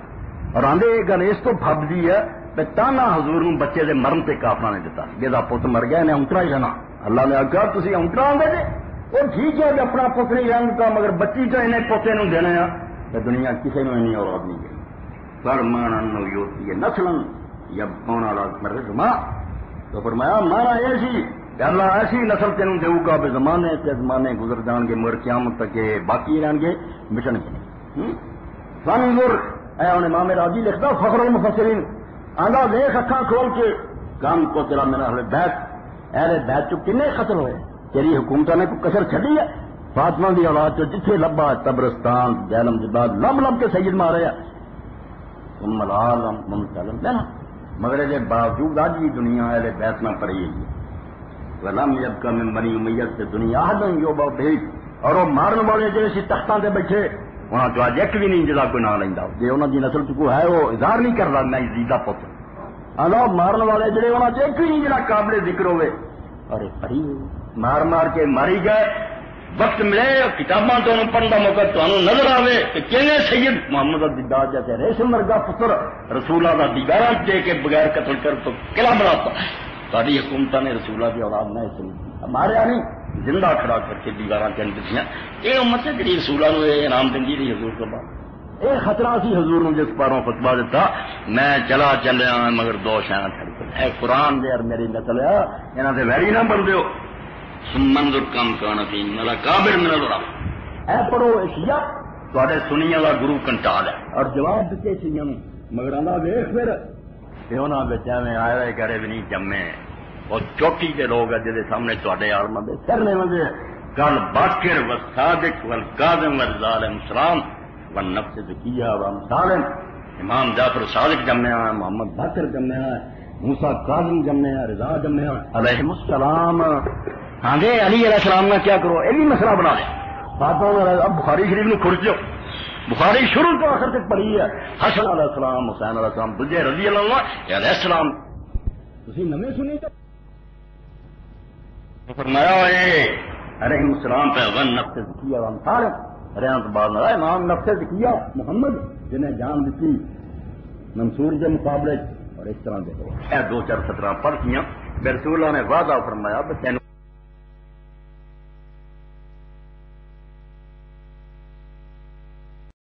Speaker 2: اور آندے یہ گل اس تو پھبدی ہے کہ تانا حضور نو بچے دے مرن تے کافراں نے دتا، جدا پتر مر گیا نے اونٹرا ہی رہنا۔ اللہ نے آخیا تسی اونٹرا آندے جے، وہ ٹھیک ہے کہ اپنا پتر نہیں رنگ کا، مگر بچی تو انہیں پوتے نو دینا ہے کہ دنیا کسی نو نہیں اولاد نہیں ہے۔ فرمان انو یوتی ہے نسلن یا کون والا مرزما، تو فرمایا مانا یہ سی کہ اللہ ایسی نسل تینوں دے گا بے زمانے تے زمانے گزر جان گے، مگر قیامت تک باقی رہن گے مٹن گے۔ فانظر اے ان امام راضی لکھتا فخر المفسرین آندا دیکھ اکھاں کھول کے کام کو تیرا میرا اہل بیت، اہل بیت چ کنے قتل ہوئے، تیری حکومت نے کوئی کسر چھڈی ہے؟ فاطمہ دی اولاد چ جتھے لبا تبرستان جہلم جباد لم لم کے سید مارے ثم العالم ممتلم لینا، مگر یہ باوجود آج بھی دنیا اہل بیت نہ پڑی ہے۔ ولم یبقى من بنی امیہ سے دنیا احد یوبا بھیج، اور وہ مارن والے جیسے تختاں تے بیٹھے وہاں جو اج ایک بھی نہیں جدا کوئی نہ لیندا، جے انہاں دی نسل چ کوئی ہے وہ اظہار نہیں کردا میں یزید دا پتر، اللہ مارن والے جڑے انہاں چ ایک بھی نہیں جڑا قابل ذکر ہوئے، اور پڑھی مار مار کے ماری گئے۔ وقت ملے کتاباں تو پڑھنے کا موقع تمہیں نظر آئے کہ کینے سید محمد الداد جیسے ریشم ورگا پتر رسول اللہ کا دیدارہ دے کے بغیر قتل کر تو قلعہ بناتا، ساری حکومت نے رسول اللہ کی اولاد نہ ہمارے یہاں نہیں زندہ کھڑا کر کے دیوار کے اندر دیا یہ امت ہے جی رسول اللہ نے انعام دینی رہی حضور کے بعد یہ خطرہ سی حضور نے جس پاروں فتوا دیتا میں چلا چلیا مگر دو شاید چھڑ کے اے قرآن دے اور میری نسل ہے یہاں سے ویری نہ بن دیو منظر کم کرنا تھی میرا کابر میں نظر اے پڑھو اشیا تے سنیا کا گرو کنٹال ہے اور جواب دیتے سیا مگر آنا ویخ پھر انہوں بچوں میں آئے ہوئے کرے بھی نہیں جمے اور چوٹی کے لوگ ہیں جہاں سامنے تے آلما دے کرنے والے کل باقر و صادق والکاظم والظالم سلام والنفس ذکیہ وامثالم امام جعفر صادق جمے ہیں محمد باقر جمے ہیں موسیٰ کاظم جمے ہیں رضا جمے ہیں علیہ السلام ہاں گے علی علیہ السلام کا کیا کرو یہ بھی مسئلہ بنا لے اب بخاری شریف نے کھڑ جو بخاری شروع تو آخر تک پڑھی ہے حسن علیہ السلام حسین علیہ السلام دجے رضی اللہ عنہ علیہ السلام تسی نمے سنی تو فرمایا ہے علیہ السلام پہ ون نفس ذکیہ وامثال رحمت بعد نہ امام نفس ذکیہ محمد جنہیں جان دیتی منصور کے مقابلے اور اس طرح دے دو چار سطرہ پڑھ کیا رسول اللہ نے وعدہ فرمایا بچے